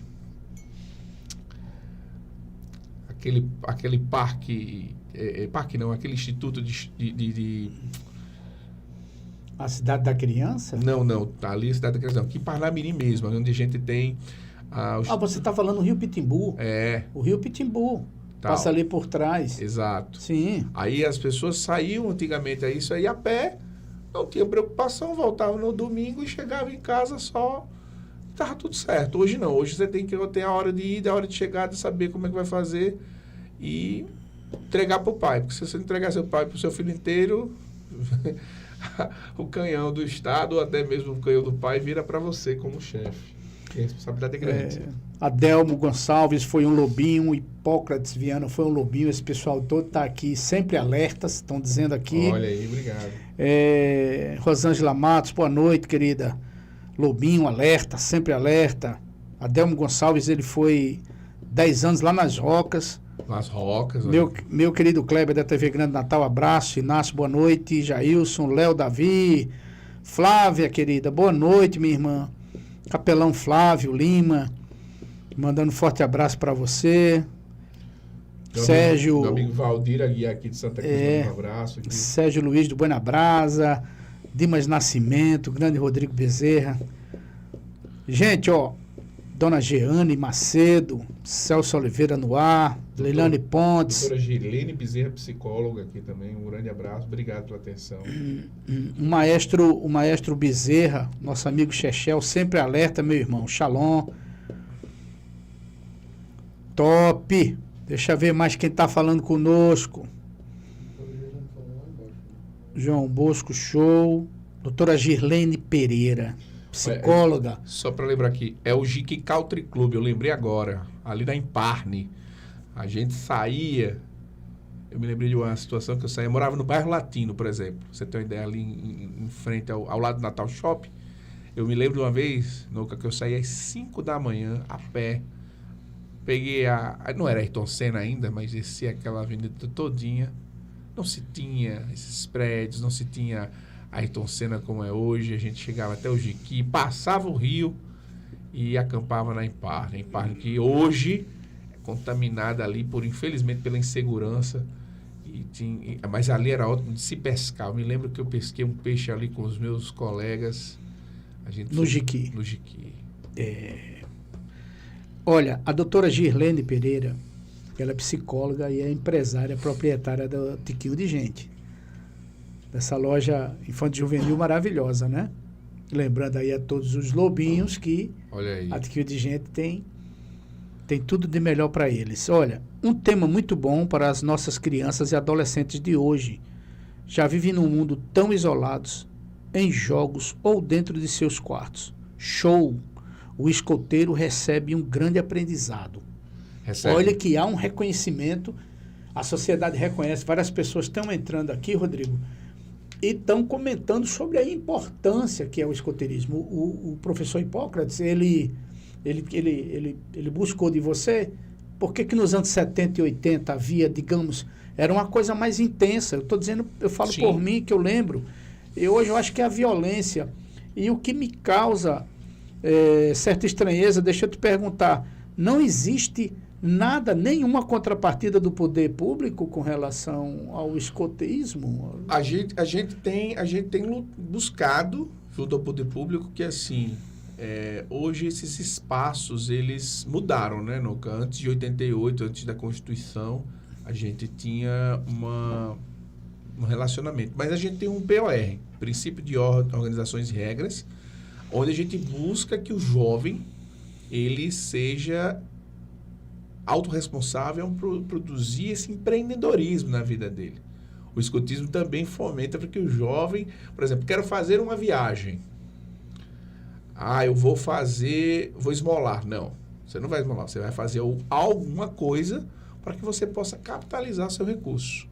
[SPEAKER 2] Aquele parque... parque não, aquele instituto de...
[SPEAKER 1] A Cidade da Criança?
[SPEAKER 2] Não, tá ali a Cidade da Criança, não. Aqui em Parnamirim mesmo, onde a gente tem...
[SPEAKER 1] você está falando do Rio Pitimbu. O Rio Pitimbu. Tal. Passa ali por trás.
[SPEAKER 2] Exato.
[SPEAKER 1] Sim.
[SPEAKER 2] Aí as pessoas saíam antigamente a isso aí a pé, não tinha preocupação, voltava no domingo e chegava em casa só, estava tudo certo. Hoje não, hoje você tem que ter a hora de ir, a hora de chegar, de saber como é que vai fazer e entregar para o pai. Porque se você entregar seu pai para o seu filho inteiro, o canhão do Estado, ou até mesmo o canhão do pai, vira para você como chefe. A responsabilidade é grande.
[SPEAKER 1] Adelmo Gonçalves foi um lobinho, Hipócrates Viana foi um lobinho, esse pessoal todo está aqui sempre alertas, estão dizendo aqui.
[SPEAKER 2] Olha aí, obrigado.
[SPEAKER 1] Rosângela Matos, boa noite, querida. Lobinho, alerta, sempre alerta. Adelmo Gonçalves, ele foi 10 anos lá nas Rocas.
[SPEAKER 2] Nas Rocas.
[SPEAKER 1] Meu querido Kleber da TV Grande Natal, abraço. Inácio, boa noite. Jailson, Léo Davi, Flávia, querida, boa noite, minha irmã. Capelão Flávio Lima, mandando um forte abraço para você. Sérgio...
[SPEAKER 2] Meu amigo Valdir Aguiar aqui de Santa Cruz, um abraço. Aqui.
[SPEAKER 1] Sérgio Luiz do Buenabrasa, Dimas Nascimento, grande Rodrigo Bezerra. Gente, Dona Jeane Macedo, Celso Oliveira no ar, Leilane Pontes.
[SPEAKER 2] Doutora Gilene Bezerra, psicóloga aqui também. Um grande abraço, obrigado pela atenção.
[SPEAKER 1] O maestro Bezerra, nosso amigo Chechel, sempre alerta, meu irmão. Shalom. Top. Deixa eu ver mais quem está falando conosco. João Bosco, show. Doutora Girlene Pereira, psicóloga.
[SPEAKER 2] Só para lembrar aqui, é o Jique Country Club, eu lembrei agora, ali na Emparne. A gente saía, eu me lembrei de uma situação que eu saía, eu morava no bairro Latino, por exemplo. Você tem uma ideia, ali em frente ao lado do Natal Shop. Eu me lembro de uma vez, Nuca, que eu saía às 5 da manhã, a pé. Peguei não era Ayrton Senna ainda, mas descia aquela avenida todinha. Não se tinha esses prédios, não se tinha Ayrton Senna como é hoje. A gente chegava até o Jiqui, passava o rio e acampava na Emparne. Emparne que hoje é contaminada ali, infelizmente, pela insegurança. Mas ali era ótimo de se pescar. Eu me lembro que eu pesquei um peixe ali com os meus colegas.
[SPEAKER 1] No Jiqui.
[SPEAKER 2] No Jiqui.
[SPEAKER 1] Olha, a doutora Girlene Pereira, ela é psicóloga e é empresária, proprietária do Tiquinho de Gente. Dessa loja infantil juvenil maravilhosa, né? Lembrando aí a todos os lobinhos que a Tiquinho de Gente tem tudo de melhor para eles. Olha, um tema muito bom para as nossas crianças e adolescentes de hoje. Já vivem num mundo tão isolados, em jogos ou dentro de seus quartos. Show! O escoteiro recebe um grande aprendizado. Olha que há um reconhecimento, a sociedade reconhece, várias pessoas estão entrando aqui, Rodrigo, e estão comentando sobre a importância que é o escoteirismo. O professor Hipócrates, ele buscou de você, por que nos anos 70 e 80 havia, digamos, era uma coisa mais intensa. Eu falo
[SPEAKER 2] Sim.
[SPEAKER 1] Por mim, que eu lembro, e hoje eu acho que é a violência. E o que me causa certa estranheza, deixa eu te perguntar, não existe nada, nenhuma contrapartida do poder público com relação ao escoteísmo?
[SPEAKER 2] A gente tem buscado junto ao poder público que, assim, hoje esses espaços, eles mudaram, né, Nuca? Antes de 88, antes da Constituição, a gente tinha um relacionamento. Mas a gente tem um POR, Princípio de Organizações e Regras, onde a gente busca que o jovem, ele seja autorresponsável por produzir esse empreendedorismo na vida dele. O escotismo também fomenta para que o jovem, por exemplo, quero fazer uma viagem. Eu vou esmolar. Não, você não vai esmolar, você vai fazer alguma coisa para que você possa capitalizar seu recurso.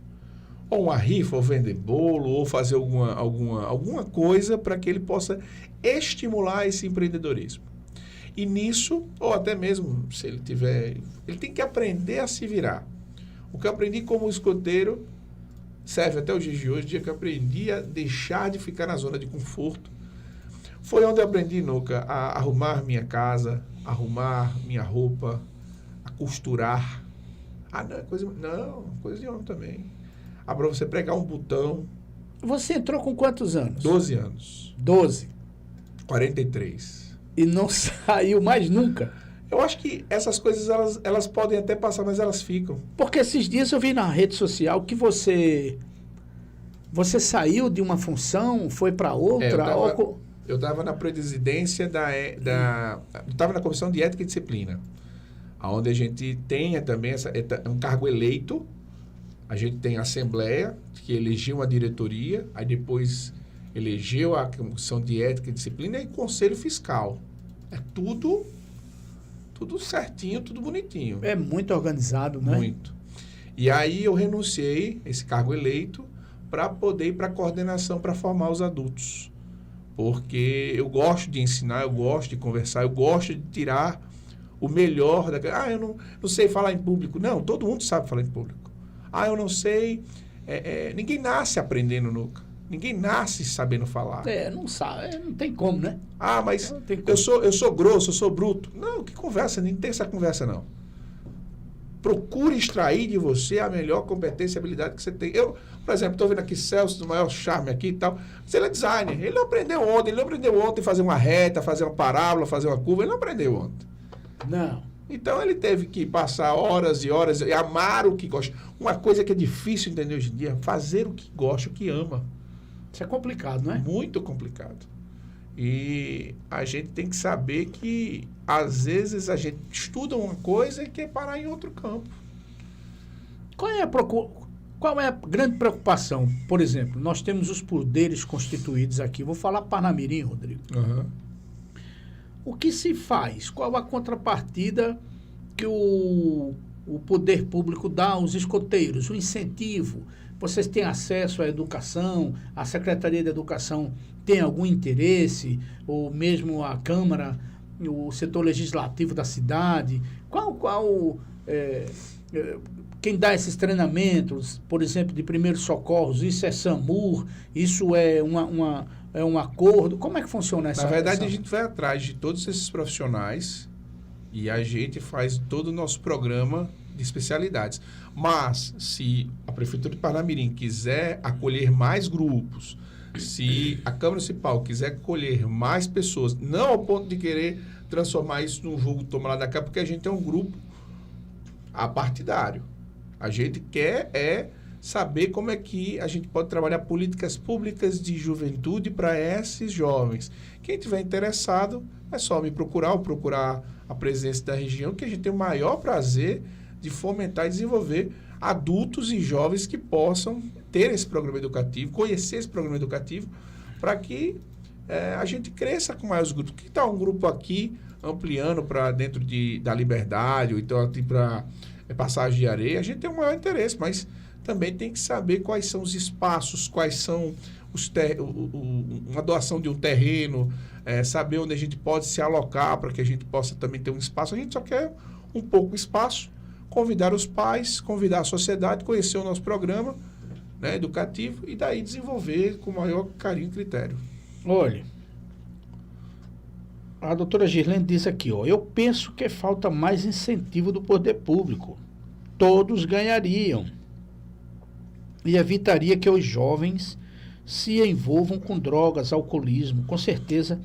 [SPEAKER 2] Ou uma rifa, ou vender bolo, ou fazer alguma coisa para que ele possa estimular esse empreendedorismo. E nisso, ou até mesmo, se ele tiver... Ele tem que aprender a se virar. O que eu aprendi como escoteiro serve até os dias de hoje, o dia que eu aprendi a deixar de ficar na zona de conforto. Foi onde eu aprendi, Nuca, a arrumar minha casa, arrumar minha roupa, a costurar. Coisa de homem também. Para você pregar um botão.
[SPEAKER 1] Você entrou com quantos anos?
[SPEAKER 2] 12 anos.
[SPEAKER 1] 12.
[SPEAKER 2] 43.
[SPEAKER 1] E não saiu mais nunca?
[SPEAKER 2] Eu acho que essas coisas, elas podem até passar, mas elas ficam.
[SPEAKER 1] Porque esses dias eu vi na rede social que você saiu de uma função, foi para outra.
[SPEAKER 2] Eu estava na presidência eu estava na Comissão de Ética e Disciplina, onde a gente tem também um cargo eleito. A gente tem a Assembleia, que elegeu uma diretoria, aí depois elegeu a Comissão de Ética e Disciplina e Conselho Fiscal. É tudo certinho, tudo bonitinho.
[SPEAKER 1] É muito organizado, né?
[SPEAKER 2] Muito. E aí eu renunciei a esse cargo eleito para poder ir para a coordenação, para formar os adultos. Porque eu gosto de ensinar, eu gosto de conversar, eu gosto de tirar o melhor daquela... eu não sei falar em público. Não, todo mundo sabe falar em público. Eu não sei... ninguém nasce aprendendo nunca. Ninguém nasce sabendo falar.
[SPEAKER 1] Não sabe, não tem como, né?
[SPEAKER 2] Mas eu sou grosso, eu sou bruto. Não, que conversa, nem tem essa conversa, não. Procure extrair de você a melhor competência e habilidade que você tem. Eu, por exemplo, estou vendo aqui Celso, do maior charme aqui e tal. Mas ele é designer. Ele não aprendeu ontem. Ele não aprendeu ontem fazer uma reta, fazer uma parábola, fazer uma curva. Ele não aprendeu ontem.
[SPEAKER 1] Não.
[SPEAKER 2] Então ele teve que passar horas e horas e amar o que gosta. Uma coisa que é difícil entender hoje em dia, fazer o que gosta, o que ama.
[SPEAKER 1] Isso é complicado, não é?
[SPEAKER 2] Muito complicado. E a gente tem que saber que, às vezes, a gente estuda uma coisa e quer parar em outro campo.
[SPEAKER 1] Qual é a grande preocupação? Por exemplo, nós temos os poderes constituídos aqui. Vou falar Parnamirim, Rodrigo.
[SPEAKER 2] Uhum.
[SPEAKER 1] O que se faz? Qual a contrapartida que o poder público dá aos escoteiros? O incentivo? Vocês têm acesso à educação? A Secretaria de Educação tem algum interesse? Ou mesmo a Câmara, o setor legislativo da cidade? Quem dá esses treinamentos, por exemplo, de primeiros socorros? Isso é SAMUR? Isso é um acordo? Como é que funciona essa?
[SPEAKER 2] Na verdade, a gente vai atrás de todos esses profissionais e a gente faz todo o nosso programa de especialidades. Mas, se a Prefeitura de Parnamirim quiser acolher mais grupos, se a Câmara Municipal quiser acolher mais pessoas, não ao ponto de querer transformar isso num jogo toma lá da cá, porque a gente é um grupo apartidário. A gente quer saber como é que a gente pode trabalhar políticas públicas de juventude para esses jovens. Quem tiver interessado, é só me procurar ou procurar a presidência da região, que a gente tem o maior prazer de fomentar e desenvolver adultos e jovens que possam ter esse programa educativo, conhecer esse programa educativo, para que a gente cresça com mais grupos. Que tal um grupo aqui ampliando para dentro da Liberdade, ou então aqui para Passagem de Areia? A gente tem o maior interesse, mas também tem que saber quais são os espaços, quais são uma doação de um terreno, saber onde a gente pode se alocar para que a gente possa também ter um espaço. A gente só quer um pouco espaço, convidar os pais, convidar a sociedade, conhecer o nosso programa, né, educativo, e daí desenvolver com o maior carinho e critério.
[SPEAKER 1] Olha, a doutora Girlene diz aqui, eu penso que falta mais incentivo do poder público. Todos ganhariam. E evitaria que os jovens se envolvam com drogas, alcoolismo. Com certeza,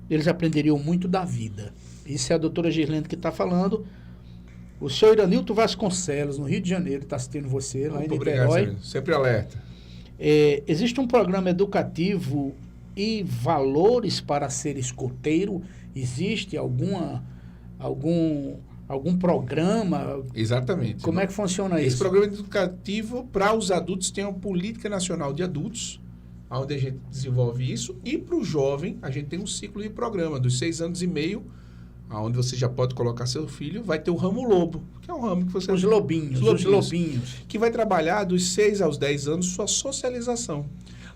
[SPEAKER 1] eles aprenderiam muito da vida. Isso é a doutora Girlene que está falando. O senhor Iranilton Vasconcelos, no Rio de Janeiro, está assistindo você, lá em Niterói.
[SPEAKER 2] Obrigado, sempre alerta.
[SPEAKER 1] Existe um programa educativo e valores para ser escoteiro? Existe algum programa?
[SPEAKER 2] Exatamente.
[SPEAKER 1] Como é que funciona isso?
[SPEAKER 2] Esse programa educativo, para os adultos, tem uma política nacional de adultos, onde a gente desenvolve isso, e para o jovem, a gente tem um ciclo de programa, dos 6 anos e meio, onde você já pode colocar seu filho, vai ter o ramo lobo, que é um ramo que você...
[SPEAKER 1] Os lobinhos.
[SPEAKER 2] Que vai trabalhar dos 6 aos 10 anos sua socialização.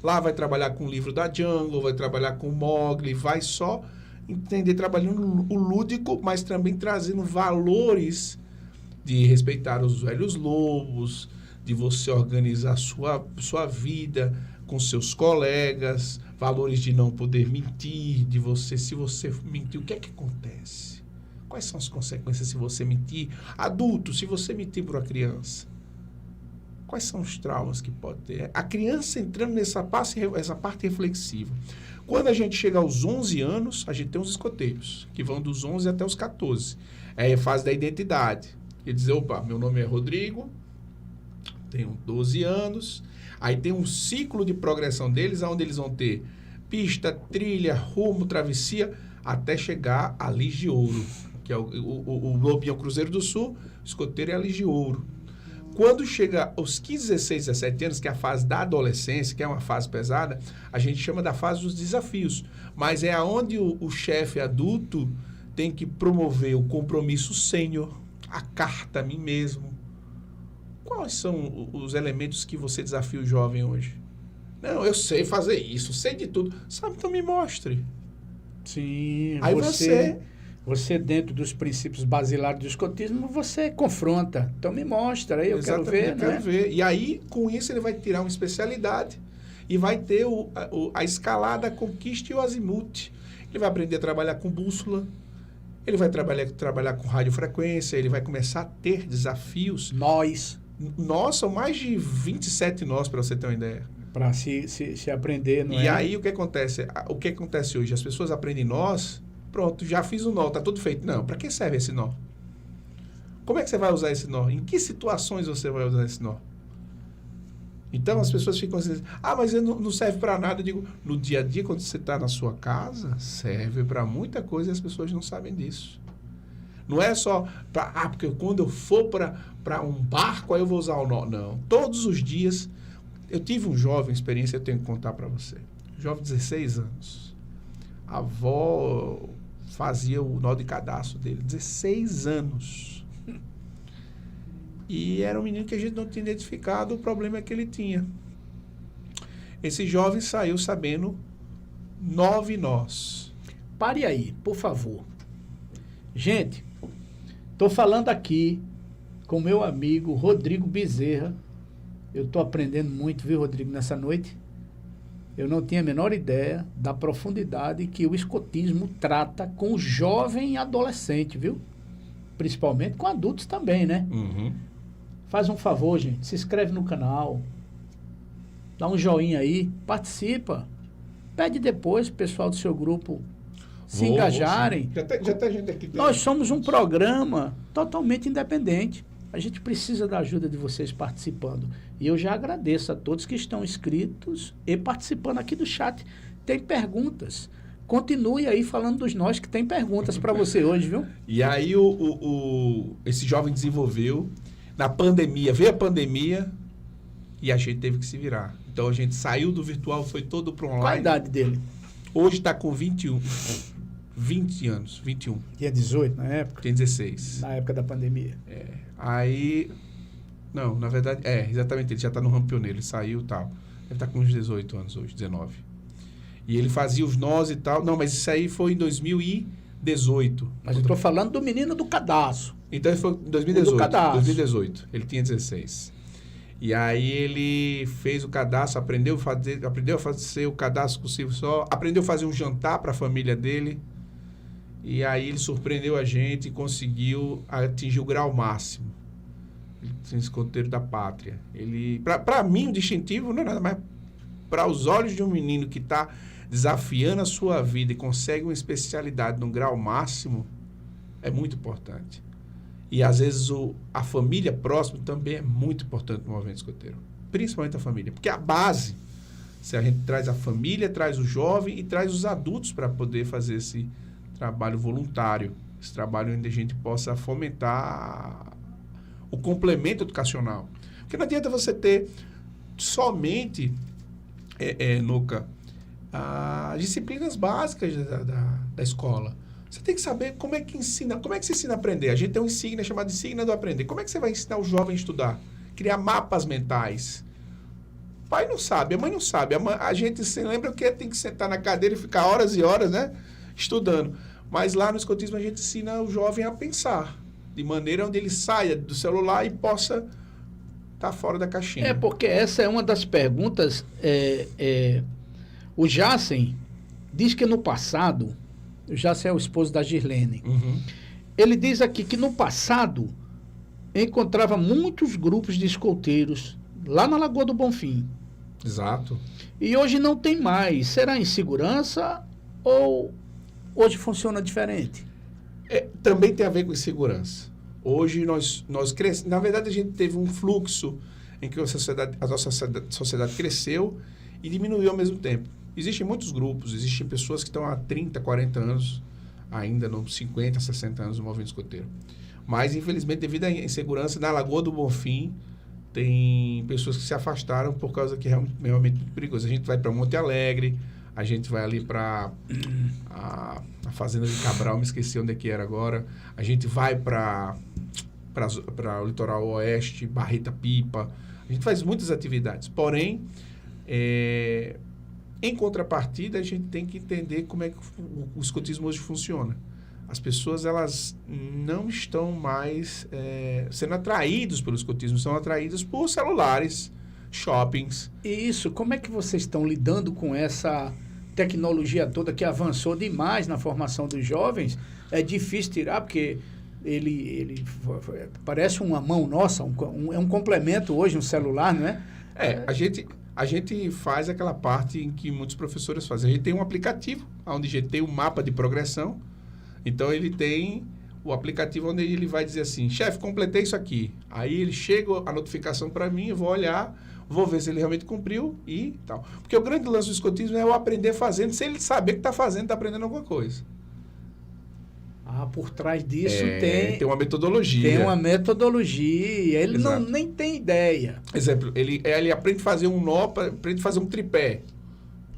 [SPEAKER 2] Lá vai trabalhar com o livro da Jungle, vai trabalhar com o Mowgli, vai só entender, trabalhando o lúdico, mas também trazendo valores de respeitar os velhos lobos, de você organizar sua vida com seus colegas, valores de não poder mentir, de você, se você mentir, o que é que acontece? Quais são as consequências se você mentir? Adulto, se você mentir para uma criança, quais são os traumas que pode ter? A criança entrando essa parte reflexiva. Quando a gente chega aos 11 anos, a gente tem os escoteiros, que vão dos 11 até os 14. É a fase da identidade. Ele diz, opa, meu nome é Rodrigo, tenho 12 anos. Aí tem um ciclo de progressão deles, onde eles vão ter pista, trilha, rumo, travessia, até chegar a Ligiouro, que é o Lobinho Cruzeiro do Sul, o escoteiro é a Ligiouro. Quando chega aos 15, 16, 17 anos, que é a fase da adolescência, que é uma fase pesada, a gente chama da fase dos desafios. Mas é onde o chefe adulto tem que promover o compromisso sênior, a carta a mim mesmo. Quais são os elementos que você desafia o jovem hoje? Não, eu sei fazer isso, sei de tudo. Sabe, então me mostre.
[SPEAKER 1] Sim,
[SPEAKER 2] aí
[SPEAKER 1] você dentro dos princípios basilares do escotismo, você confronta. Então me mostra, aí eu quero ver.
[SPEAKER 2] Quero ver. E aí, com isso, ele vai tirar uma especialidade e vai ter a escalada, a conquista e o azimuth. Ele vai aprender a trabalhar com bússola, ele vai trabalhar com radiofrequência, ele vai começar a ter desafios. Nós, são mais de 27 nós, para você ter uma ideia.
[SPEAKER 1] Para se aprender, não é?
[SPEAKER 2] E aí, o que acontece? O que acontece hoje? As pessoas aprendem nós Pronto, já fiz o nó, tá tudo feito. Não, para que serve esse nó? Como é que você vai usar esse nó? Em que situações você vai usar esse nó? Então as pessoas ficam assim, mas ele não serve para nada. Eu digo, no dia a dia, quando você está na sua casa, serve para muita coisa e as pessoas não sabem disso. Não é só para, porque quando eu for para um barco, aí eu vou usar o nó. Não, todos os dias. Eu tive um jovem, experiência eu tenho que contar para você. Jovem de 16 anos. A avó fazia o nó de cadastro dele, 16 anos. E era um menino que a gente não tinha identificado o problema que ele tinha. Esse jovem saiu sabendo 9 nós.
[SPEAKER 1] Pare aí, por favor. Gente, estou falando aqui com meu amigo Rodrigo Bezerra. Eu estou aprendendo muito, viu, Rodrigo, nessa noite. Eu não tinha a menor ideia da profundidade que o escotismo trata com o jovem e adolescente, viu? Principalmente com adultos também, né?
[SPEAKER 2] Uhum.
[SPEAKER 1] Faz um favor, gente, se inscreve no canal, dá um joinha aí, participa. Pede depois pro pessoal do seu grupo se engajarem.
[SPEAKER 2] Já tem gente aqui.
[SPEAKER 1] Nós somos um programa totalmente independente. A gente precisa da ajuda de vocês participando. E eu já agradeço a todos que estão inscritos e participando aqui do chat. Tem perguntas. Continue aí falando dos nós que tem perguntas para você hoje, viu?
[SPEAKER 2] E aí esse jovem desenvolveu. Na pandemia, veio a pandemia e a gente teve que se virar. Então a gente saiu do virtual, foi todo para online.
[SPEAKER 1] Qual a idade dele?
[SPEAKER 2] Hoje está com 20 anos, 21.
[SPEAKER 1] Tinha 18 na época?
[SPEAKER 2] Tem 16.
[SPEAKER 1] Na época da pandemia.
[SPEAKER 2] Aí, não, na verdade, exatamente, ele já está no ramo pioneiro, ele saiu e tal. Deve estar com uns 18 anos hoje, 19. E ele fazia os nós e tal. Não, mas isso aí foi em 2018.
[SPEAKER 1] Mas eu estou falando do menino do cadastro.
[SPEAKER 2] Então foi em 2018. Ele tinha 16. E aí ele fez o cadastro, aprendeu a fazer o cadastro possível só, aprendeu a fazer um jantar para a família dele. E aí ele surpreendeu a gente e conseguiu atingir o grau máximo. Ele tinha escoteiro da pátria. Para mim, o distintivo não é nada mais para os olhos de um menino que está desafiando a sua vida e consegue uma especialidade no grau máximo, é muito importante. E, às vezes, a família próxima também é muito importante no movimento escoteiro. Principalmente a família. Porque a base, se a gente traz a família, traz o jovem e traz os adultos para poder fazer esse trabalho voluntário. Esse trabalho onde a gente possa fomentar o complemento educacional. Porque não adianta você ter somente, Nuca, as disciplinas básicas da escola. Você tem que saber como é que se ensina a aprender. A gente tem um insígnia chamado insígnia do aprender. Como é que você vai ensinar o jovem a estudar? Criar mapas mentais. O pai não sabe, a mãe não sabe. A gente se lembra que tem que sentar na cadeira e ficar horas e horas, né, estudando. Mas lá no escotismo a gente ensina o jovem a pensar, de maneira onde ele saia do celular e possa estar fora da caixinha.
[SPEAKER 1] Porque essa é uma das perguntas. O Jacen diz que no passado... O Jacen é o esposo da Girlene.
[SPEAKER 2] Uhum.
[SPEAKER 1] Ele diz aqui que no passado encontrava muitos grupos de escoteiros lá na Lagoa do Bonfim.
[SPEAKER 2] Exato.
[SPEAKER 1] E hoje não tem mais. Será insegurança ou hoje funciona diferente?
[SPEAKER 2] Também tem a ver com insegurança. Hoje nós crescemos. Na verdade, a gente teve um fluxo em que a nossa sociedade cresceu e diminuiu ao mesmo tempo. Existem muitos grupos, existem pessoas que estão há 30, 40 anos, ainda nos 50, 60 anos no movimento escoteiro. Mas, infelizmente, devido à insegurança, na Lagoa do Bonfim, tem pessoas que se afastaram por causa que é realmente muito perigoso. A gente vai para Monte Alegre, a gente vai ali para a Fazenda de Cabral, me esqueci onde é que era agora. A gente vai para o litoral oeste, Barreta Pipa. A gente faz muitas atividades. Porém, em contrapartida, a gente tem que entender como é que o escotismo hoje funciona. As pessoas, elas não estão mais sendo atraídas pelo escotismo, são atraídas por celulares, shoppings.
[SPEAKER 1] Isso, como é que vocês estão lidando com essa tecnologia toda que avançou demais na formação dos jovens? É difícil tirar, porque ele parece uma mão nossa, é um complemento hoje, um celular, não é?
[SPEAKER 2] A gente faz aquela parte em que muitos professores fazem. A gente tem um aplicativo, onde a gente tem um mapa de progressão, Então, ele tem o aplicativo onde ele vai dizer assim, chefe, completei isso aqui. Aí ele chega a notificação para mim, eu vou olhar, vou ver se ele realmente cumpriu e tal. Porque o grande lance do escotismo é eu aprender fazendo, sem ele saber que está fazendo, está aprendendo alguma coisa.
[SPEAKER 1] Por trás disso
[SPEAKER 2] tem uma metodologia.
[SPEAKER 1] Tem uma metodologia. Ele nem tem ideia.
[SPEAKER 2] Exemplo, ele aprende a fazer um nó, aprende a fazer um tripé.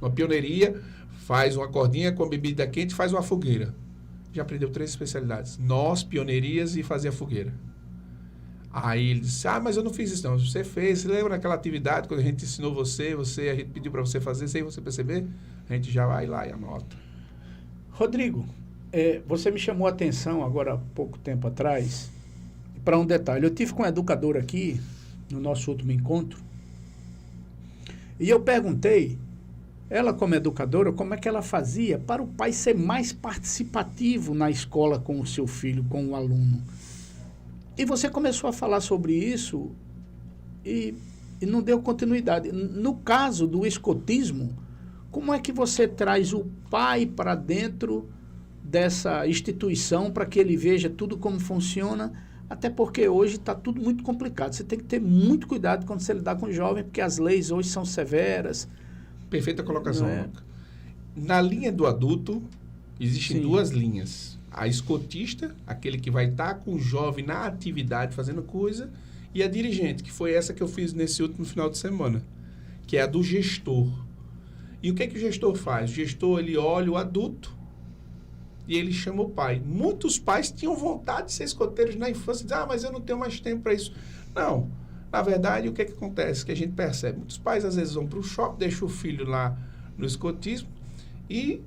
[SPEAKER 2] Uma pioneiria, faz uma cordinha com bebida quente, faz uma fogueira. Já aprendeu 3 especialidades. Nós, pioneirias e fazer a fogueira. Aí ele disse, mas eu não fiz isso não. Você fez, você lembra daquela atividade quando a gente ensinou a gente pediu para você fazer, sem você perceber? A gente já vai lá e anota.
[SPEAKER 1] Rodrigo, você me chamou a atenção agora há pouco tempo atrás para um detalhe. Eu tive com um educador aqui no nosso último encontro e eu perguntei, ela como educadora, como é que ela fazia para o pai ser mais participativo na escola com o seu filho, com o aluno. E você começou a falar sobre isso e não deu continuidade. No caso do escotismo, como é que você traz o pai para dentro dessa instituição para que ele veja tudo como funciona? Até porque hoje está tudo muito complicado. Você tem que ter muito cuidado quando você lidar com o jovem, porque as leis hoje são severas.
[SPEAKER 2] Perfeita colocação. Na linha do adulto, existem 2 linhas. A escotista, aquele que vai estar com o jovem na atividade fazendo coisa, e a dirigente, que foi essa que eu fiz nesse último final de semana, que é a do gestor. E o que o gestor faz? O gestor, ele olha o adulto e ele chama o pai. Muitos pais tinham vontade de ser escoteiros na infância e dizem, mas eu não tenho mais tempo para isso. Não. Na verdade, o que acontece? Que a gente percebe. Muitos pais, às vezes, vão para o shopping, deixam o filho lá no escotismo e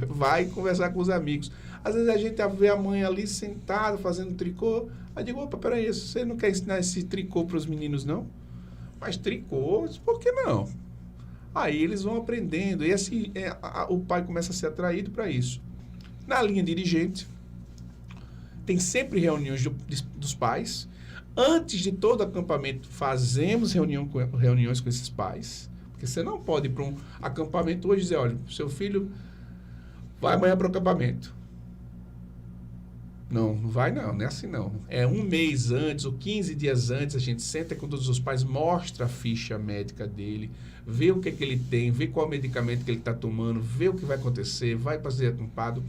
[SPEAKER 2] vai conversar com os amigos. Às vezes, a gente vê a mãe ali sentada, fazendo tricô. Aí digo, opa, peraí, você não quer ensinar esse tricô para os meninos, não? Mas tricô, por que não? Aí eles vão aprendendo. E assim, o pai começa a ser atraído para isso. Na linha dirigente, tem sempre reuniões dos pais. Antes de todo acampamento, fazemos reuniões com esses pais. Porque você não pode ir para um acampamento hoje e dizer, olha, seu filho vai amanhã para o acampamento. Não vai não é assim não. É 1 mês antes ou 15 dias antes, a gente senta com todos os pais, mostra a ficha médica dele, vê o que ele tem, vê qual medicamento que ele está tomando, vê o que vai acontecer, vai fazer acampado.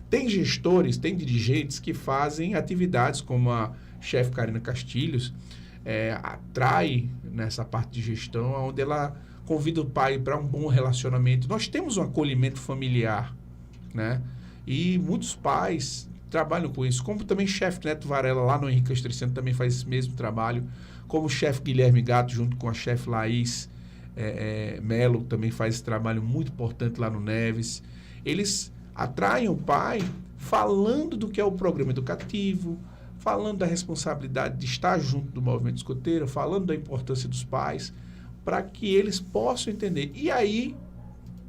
[SPEAKER 2] Tem gestores, tem dirigentes que fazem atividades como a chefe Karina Castilhos, atrai nessa parte de gestão, onde ela convida o pai para um bom relacionamento. Nós temos um acolhimento familiar, né? E muitos pais trabalham com isso, como também chefe Neto Varela lá no Henrique Castriciano também faz esse mesmo trabalho, como o chefe Guilherme Gato junto com a chefe Laís Melo também faz esse trabalho muito importante lá no Neves. Eles atraem o pai falando do que é o programa educativo, falando da responsabilidade de estar junto do movimento escoteiro, falando da importância dos pais, para que eles possam entender. E aí,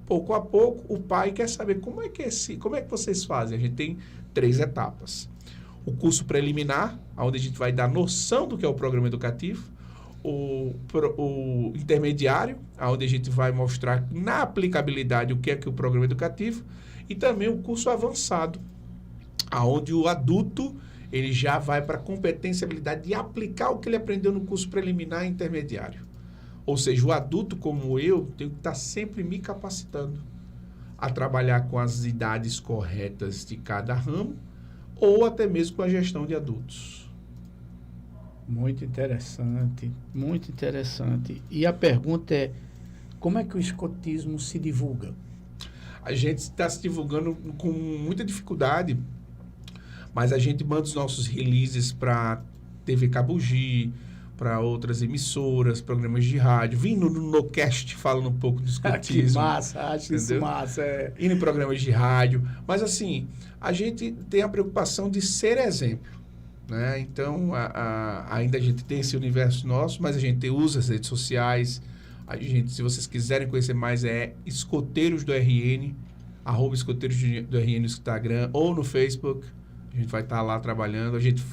[SPEAKER 2] pouco a pouco, o pai quer saber como é que vocês fazem. A gente tem 3 etapas. O curso preliminar, onde a gente vai dar noção do que é o programa educativo. O intermediário, onde a gente vai mostrar na aplicabilidade o que é o programa educativo. E também o curso avançado, onde o adulto ele já vai para a competência e habilidade de aplicar o que ele aprendeu no curso preliminar e intermediário. Ou seja, o adulto como eu, tenho que estar sempre me capacitando a trabalhar com as idades corretas de cada ramo ou até mesmo com a gestão de adultos.
[SPEAKER 1] Muito interessante, muito interessante. E a pergunta é, como é que o escotismo se divulga?
[SPEAKER 2] A gente está se divulgando com muita dificuldade, mas a gente manda os nossos releases para TV Cabugi, para outras emissoras, programas de rádio, vindo no NoCast falando um pouco de escotismo.
[SPEAKER 1] Que massa, acho entendeu? Isso massa.
[SPEAKER 2] Indo em programas de rádio. Mas assim, a gente tem a preocupação de ser exemplo, né? Então, ainda a gente tem esse universo nosso, mas a gente usa as redes sociais. A gente, se vocês quiserem conhecer mais, é Escoteiros do RN, @Escoteiros do RN no Instagram ou no Facebook. A gente vai estar lá trabalhando. A gente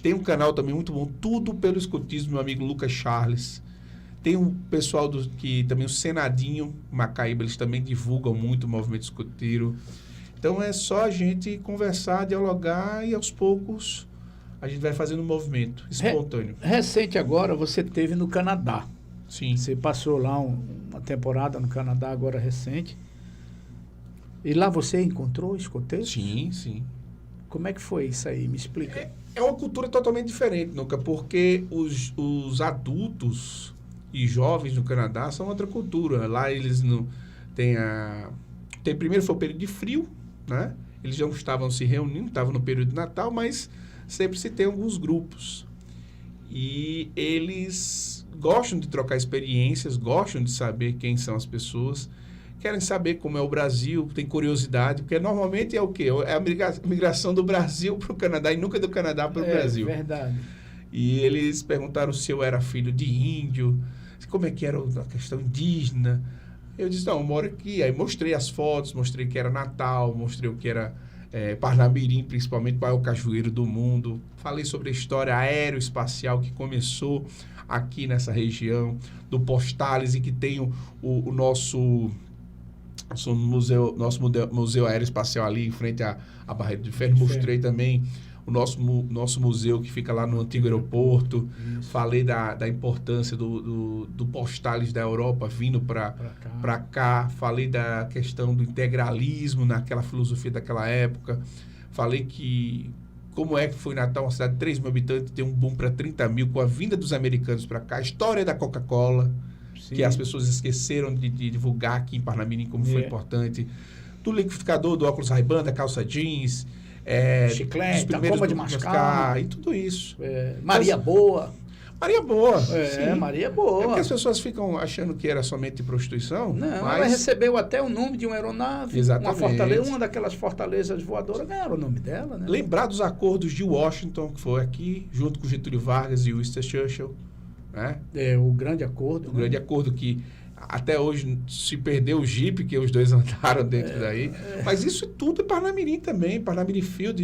[SPEAKER 2] tem um canal também muito bom, tudo pelo escotismo, meu amigo Lucas Charles. Tem um pessoal que também, o Senadinho, Macaíba, eles também divulgam muito o movimento escoteiro. Então é só a gente conversar, dialogar e aos poucos a gente vai fazendo um movimento espontâneo.
[SPEAKER 1] Recente agora você esteve no Canadá.
[SPEAKER 2] Sim.
[SPEAKER 1] Você passou lá uma temporada no Canadá agora recente. E lá você encontrou escoteiros?
[SPEAKER 2] Sim, sim.
[SPEAKER 1] Como é que foi isso aí? Me explica.
[SPEAKER 2] É uma cultura totalmente diferente, Nuca, porque os adultos e jovens no Canadá são outra cultura. Lá eles não têm primeiro foi o período de frio, né? Eles não estavam se reunindo, estavam no período de Natal, mas sempre se tem alguns grupos. E eles gostam de trocar experiências, gostam de saber quem são as pessoas, querem saber como é o Brasil, tem curiosidade, porque normalmente é o quê? É a migração do Brasil para o Canadá e nunca do Canadá para o Brasil.
[SPEAKER 1] É verdade.
[SPEAKER 2] E eles perguntaram se eu era filho de índio, como é que era a questão indígena. Eu disse, não, eu moro aqui. Aí mostrei as fotos, mostrei que era Natal, mostrei o que era Parnamirim, principalmente o maior cajueiro do mundo. Falei sobre a história aeroespacial que começou aqui nessa região, do Postálise, que tem o nosso museu aeroespacial ali em frente à Barreira de Ferro. Mostrei também o nosso museu que fica lá no antigo aeroporto. Isso. Falei da importância do Postales da Europa vindo para cá. Falei da questão do integralismo naquela filosofia daquela época. Falei que como é que foi Natal, uma cidade de 3 mil habitantes, tem um boom para 30 mil com a vinda dos americanos para cá. A história da Coca-Cola, que as pessoas esqueceram de divulgar aqui em Parnamirim como foi importante. Do liquidificador, do óculos Ray-Ban, da calça jeans...
[SPEAKER 1] chiclete, a goma de mascar
[SPEAKER 2] e tudo isso.
[SPEAKER 1] Maria Boa.
[SPEAKER 2] Maria Boa.
[SPEAKER 1] Maria Boa.
[SPEAKER 2] É porque as pessoas ficam achando que era somente prostituição.
[SPEAKER 1] Não, mas... ela recebeu até o nome de uma aeronave.
[SPEAKER 2] Exatamente.
[SPEAKER 1] Uma daquelas fortalezas voadoras ganharam o nome dela, né?
[SPEAKER 2] Lembrar dos acordos de Washington, que foi aqui, junto com Getúlio Vargas e Winston Churchill. Né?
[SPEAKER 1] O grande acordo.
[SPEAKER 2] O grande acordo que até hoje se perdeu o Jeep, que os dois andaram dentro daí. Mas isso tudo é Parnamirim também, Parnamirim Field.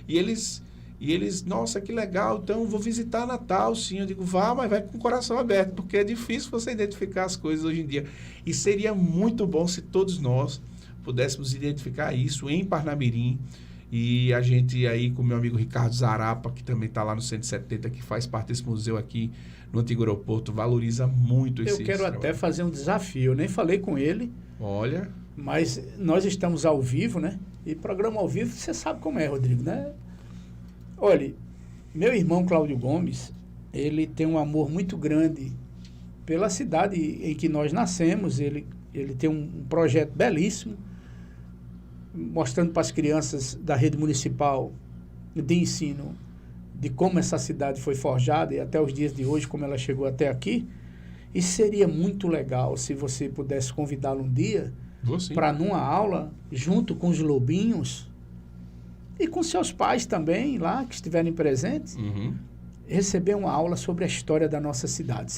[SPEAKER 2] E eles, nossa, que legal, então vou visitar Natal, sim. Eu digo, vá, mas vai com o coração aberto, porque é difícil você identificar as coisas hoje em dia. E seria muito bom se todos nós pudéssemos identificar isso em Parnamirim. E a gente aí, com o meu amigo Ricardo Zarapa, que também está lá no 170, que faz parte desse museu aqui no antigo aeroporto, valoriza muito esse
[SPEAKER 1] trabalho. Eu quero até fazer um desafio. Eu nem falei com ele.
[SPEAKER 2] Olha.
[SPEAKER 1] Mas nós estamos ao vivo, né? E programa ao vivo, você sabe como é, Rodrigo, né? Olha, meu irmão Cláudio Gomes, ele tem um amor muito grande pela cidade em que nós nascemos. Ele tem um projeto belíssimo, mostrando para as crianças da rede municipal de ensino de como essa cidade foi forjada e até os dias de hoje, como ela chegou até aqui. E seria muito legal se você pudesse convidá-lo um dia para numa aula, junto com os lobinhos e com seus pais também lá, que estiverem presentes, receber uma aula sobre a história da nossa cidade.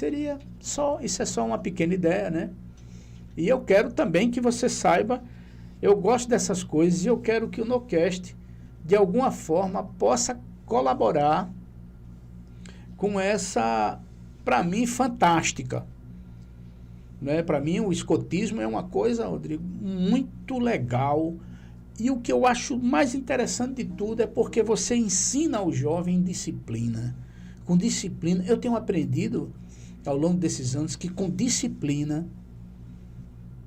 [SPEAKER 1] Isso é só uma pequena ideia, né? E eu quero também que você saiba, eu gosto dessas coisas e eu quero que o NoCast, de alguma forma, possa colaborar com essa, para mim, fantástica. Né? Para mim, o escotismo é uma coisa, Rodrigo, muito legal. E o que eu acho mais interessante de tudo é porque você ensina ao jovem disciplina. Com disciplina, eu tenho aprendido ao longo desses anos que com disciplina,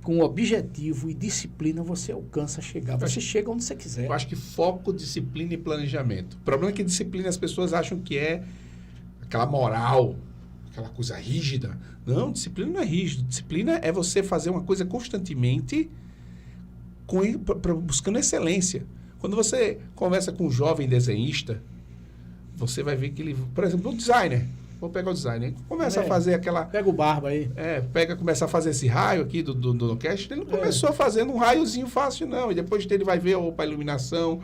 [SPEAKER 1] com objetivo e disciplina, você alcança chegar. Você chega onde você quiser.
[SPEAKER 2] Eu acho que foco, disciplina e planejamento. O problema é que disciplina as pessoas acham que é aquela moral, aquela coisa rígida. Não, disciplina não é rígido. Disciplina é você fazer uma coisa constantemente buscando excelência. Quando você conversa com um jovem desenhista, você vai ver que ele... Por exemplo, um designer. Vou pegar o designer. Começa a fazer aquela...
[SPEAKER 1] Pega o barba aí.
[SPEAKER 2] Começa a fazer esse raio aqui do cast. Ele não começou fazendo um raiozinho fácil, não. E depois ele vai ver a iluminação,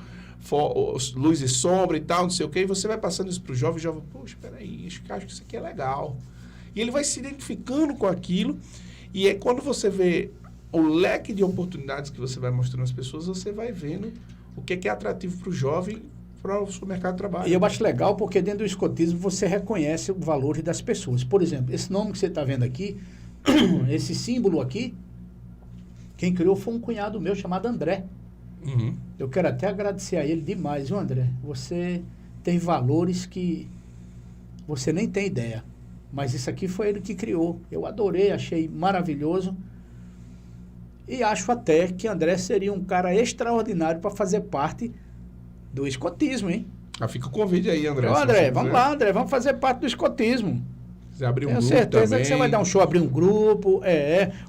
[SPEAKER 2] luz e sombra e tal, não sei o quê. E você vai passando isso para o jovem. O jovem, poxa, peraí, acho que isso aqui é legal. E ele vai se identificando com aquilo. E é quando você vê o leque de oportunidades que você vai mostrando às pessoas, você vai vendo o que é atrativo para o jovem, para o seu mercado de trabalho.
[SPEAKER 1] E eu acho legal porque dentro do escotismo você reconhece o valor das pessoas. Por exemplo, esse nome que você está vendo aqui, esse símbolo aqui, quem criou foi um cunhado meu chamado André.
[SPEAKER 2] Uhum.
[SPEAKER 1] Eu quero até agradecer a ele demais, viu, André? Você tem valores que você nem tem ideia. Mas isso aqui foi ele que criou. Eu adorei, achei maravilhoso. E acho até que André seria um cara extraordinário para fazer parte do escotismo, hein?
[SPEAKER 2] Fica o convite aí, André.
[SPEAKER 1] Ô, André, vamos lá, André, vamos fazer parte do escotismo.
[SPEAKER 2] Você abrir um
[SPEAKER 1] Tenho
[SPEAKER 2] grupo
[SPEAKER 1] certeza
[SPEAKER 2] também.
[SPEAKER 1] que você vai dar um show, abrir um grupo.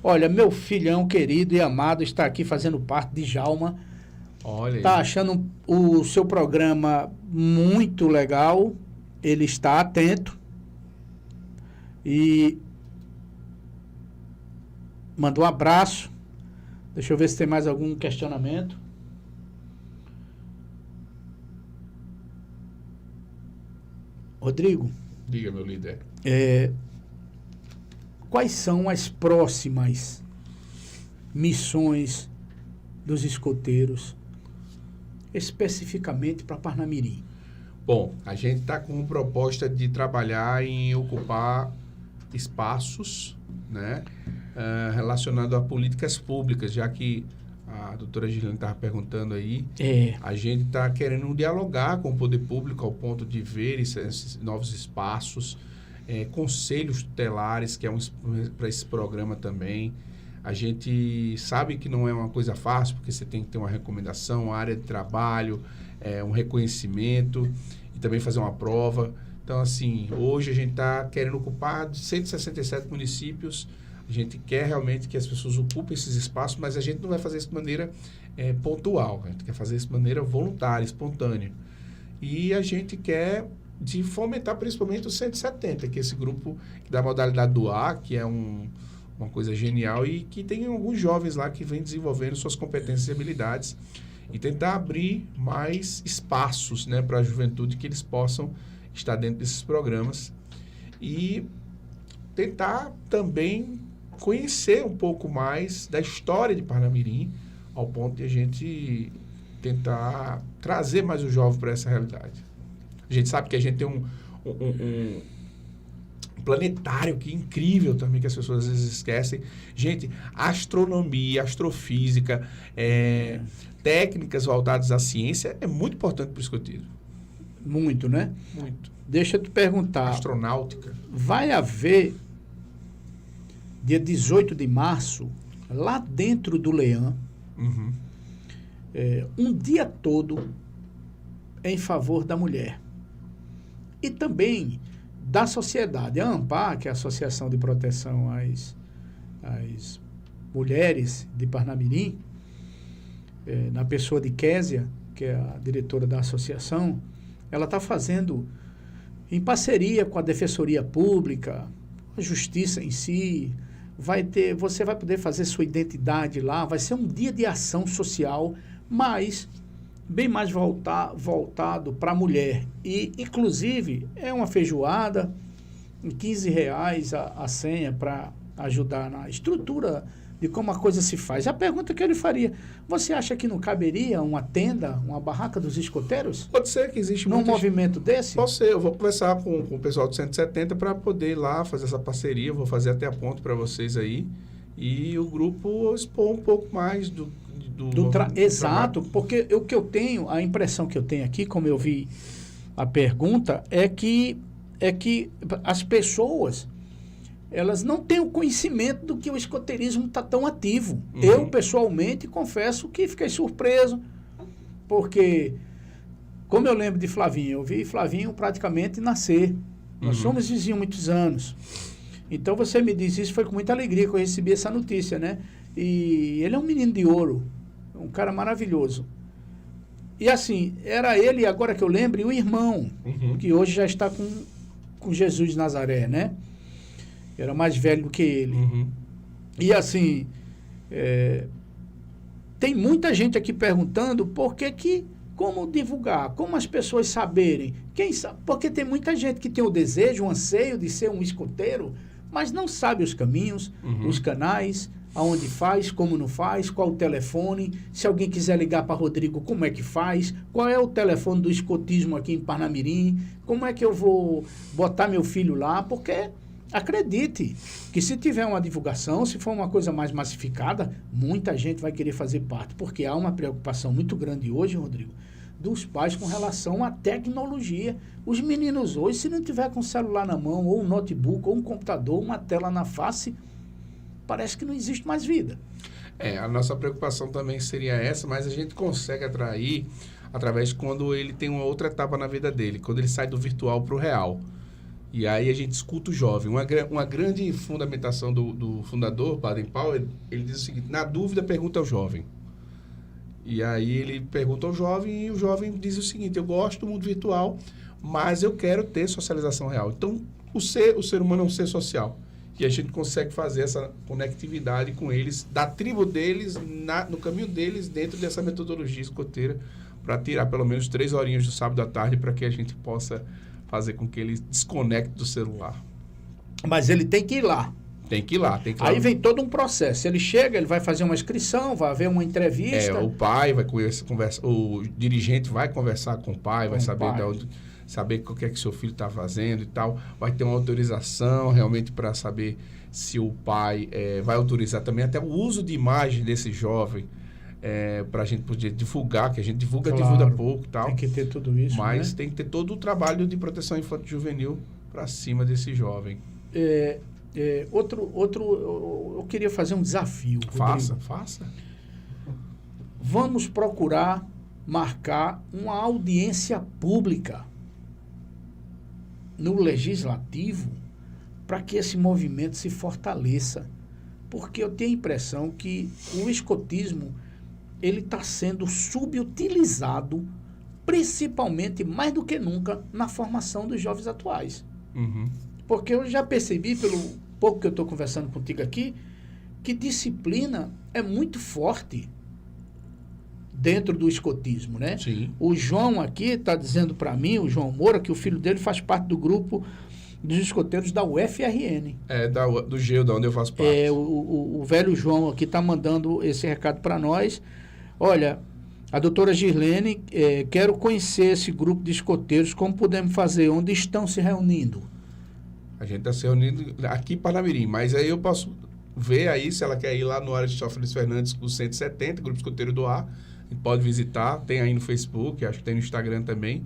[SPEAKER 1] Olha, meu filhão querido e amado está aqui fazendo parte de Djalma.
[SPEAKER 2] Olha aí.
[SPEAKER 1] Está achando o seu programa muito legal. Ele está atento. E mandou um abraço. Deixa eu ver se tem mais algum questionamento. Rodrigo.
[SPEAKER 2] Diga, meu líder.
[SPEAKER 1] Quais são as próximas missões dos escoteiros, especificamente para Parnamirim?
[SPEAKER 2] Bom, a gente está com proposta de trabalhar em ocupar espaços, né, relacionado a políticas públicas, já que a doutora Gilane estava perguntando aí, a gente está querendo dialogar com o poder público ao ponto de ver esses novos espaços, conselhos tutelares, que é para esse programa também. A gente sabe que não é uma coisa fácil, porque você tem que ter uma recomendação, uma área de trabalho, um reconhecimento e também fazer uma prova. Então, assim, hoje a gente está querendo ocupar 167 municípios. A gente quer realmente que as pessoas ocupem esses espaços, mas a gente não vai fazer isso de maneira pontual. A gente quer fazer isso de maneira voluntária, espontânea. E a gente quer fomentar principalmente os 170, que é esse grupo da modalidade do A, que é uma coisa genial e que tem alguns jovens lá que vêm desenvolvendo suas competências e habilidades e tentar abrir mais espaços, né, para a juventude, que eles possam estar dentro desses programas e tentar também conhecer um pouco mais da história de Parnamirim, ao ponto de a gente tentar trazer mais o jovem para essa realidade. A gente sabe que a gente tem um planetário que é incrível também, que as pessoas às vezes esquecem. Gente, astronomia, astrofísica, técnicas voltadas à ciência é muito importante para o escotismo.
[SPEAKER 1] Muito, né?
[SPEAKER 2] Muito.
[SPEAKER 1] Deixa eu te perguntar.
[SPEAKER 2] Astronáutica.
[SPEAKER 1] Vai haver, dia 18 de março, lá dentro do Leão, um dia todo em favor da mulher. E também da sociedade. A AMPAR, que é a Associação de Proteção às Mulheres de Parnamirim, na pessoa de Késia, que é a diretora da associação, ela está fazendo, em parceria com a Defensoria Pública, a Justiça em si, você vai poder fazer sua identidade lá, vai ser um dia de ação social, mas bem mais voltado para a mulher. E, inclusive, é uma feijoada, R$15 a senha para ajudar na estrutura de como a coisa se faz. A pergunta que ele faria, você acha que não caberia uma tenda, uma barraca dos escoteiros?
[SPEAKER 2] Pode ser que existe
[SPEAKER 1] num movimento desse?
[SPEAKER 2] Pode ser, eu vou conversar com o pessoal do 170 para poder ir lá fazer essa parceria, vou fazer até a ponto para vocês aí, e o grupo expor um pouco mais do
[SPEAKER 1] Exato, porque o que eu tenho, a impressão que eu tenho aqui, como eu vi a pergunta, é que as pessoas, elas não têm o conhecimento do que o escoteirismo está tão ativo. Eu, pessoalmente, confesso que fiquei surpreso, porque, como eu lembro de Flavinho, eu vi Flavinho praticamente nascer. Nós somos vizinhos há muitos anos. Então, você me diz isso, foi com muita alegria que eu recebi essa notícia, né? E ele é um menino de ouro, um cara maravilhoso. E assim, era ele, agora que eu lembro, e o irmão, que hoje já está com Jesus de Nazaré, né? Era mais velho do que ele. E assim, tem muita gente aqui perguntando como divulgar, como as pessoas saberem. Quem sabe? Porque tem muita gente que tem o desejo, o anseio de ser um escoteiro, mas não sabe os caminhos, os canais, aonde faz, como não faz, qual o telefone, se alguém quiser ligar para Rodrigo, como é que faz, qual é o telefone do escotismo aqui em Parnamirim, como é que eu vou botar meu filho lá, porque Acredite que se tiver uma divulgação, se for uma coisa mais massificada, muita gente vai querer fazer parte, porque há uma preocupação muito grande hoje, Rodrigo, dos pais com relação à tecnologia. Os meninos hoje, se não tiver com o celular na mão, ou um notebook, ou um computador, uma tela na face, parece que não existe mais vida.
[SPEAKER 2] A nossa preocupação também seria essa, mas a gente consegue atrair através de quando ele tem uma outra etapa na vida dele, quando ele sai do virtual para o real. E aí a gente escuta o jovem. Uma grande fundamentação do fundador, Baden-Powell, ele diz o seguinte: na dúvida, pergunta ao jovem. E aí ele pergunta ao jovem e o jovem diz o seguinte: eu gosto do mundo virtual, mas eu quero ter socialização real. Então, o ser humano é um ser social. E a gente consegue fazer essa conectividade com eles, da tribo deles, no caminho deles, dentro dessa metodologia escoteira, para tirar pelo menos 3 horinhas do sábado à tarde, para que a gente possa fazer com que ele desconecte do celular.
[SPEAKER 1] Mas ele tem que ir lá.
[SPEAKER 2] Tem que ir lá.
[SPEAKER 1] Aí vem todo um processo. Ele chega, ele vai fazer uma inscrição, vai haver uma entrevista.
[SPEAKER 2] O pai vai conversar, o dirigente vai conversar com o pai, vai saber saber o que é que seu filho está fazendo e tal. Vai ter uma autorização realmente para saber se o pai vai autorizar também até o uso de imagem desse jovem, para a gente poder divulgar, que a gente divulga pouco e tal.
[SPEAKER 1] Tem que ter tudo isso,
[SPEAKER 2] mas
[SPEAKER 1] né?
[SPEAKER 2] tem que ter todo o trabalho de proteção infantil juvenil para cima desse jovem.
[SPEAKER 1] Eu queria fazer um desafio. Rodrigo.
[SPEAKER 2] Faça.
[SPEAKER 1] Vamos procurar marcar uma audiência pública no Legislativo para que esse movimento se fortaleça. Porque eu tenho a impressão que o escotismo ele está sendo subutilizado, principalmente, mais do que nunca, na formação dos jovens atuais.
[SPEAKER 2] Uhum.
[SPEAKER 1] Porque eu já percebi, pelo pouco que eu estou conversando contigo aqui, que disciplina é muito forte dentro do escotismo, né?
[SPEAKER 2] Sim.
[SPEAKER 1] O João aqui está dizendo para mim, o João Moura, que o filho dele faz parte do grupo dos escoteiros da UFRN.
[SPEAKER 2] Do GEO, da onde eu faço parte.
[SPEAKER 1] O velho João aqui está mandando esse recado para nós. Olha, a doutora Girlene, quero conhecer esse grupo de escoteiros, como podemos fazer, onde estão se reunindo?
[SPEAKER 2] A gente está se reunindo aqui em Parnamirim, mas aí eu posso ver aí, se ela quer ir lá no Aristófanes Fernandes, o 170, Grupo Escoteiro do Ar, a gente pode visitar, tem aí no Facebook, acho que tem no Instagram também.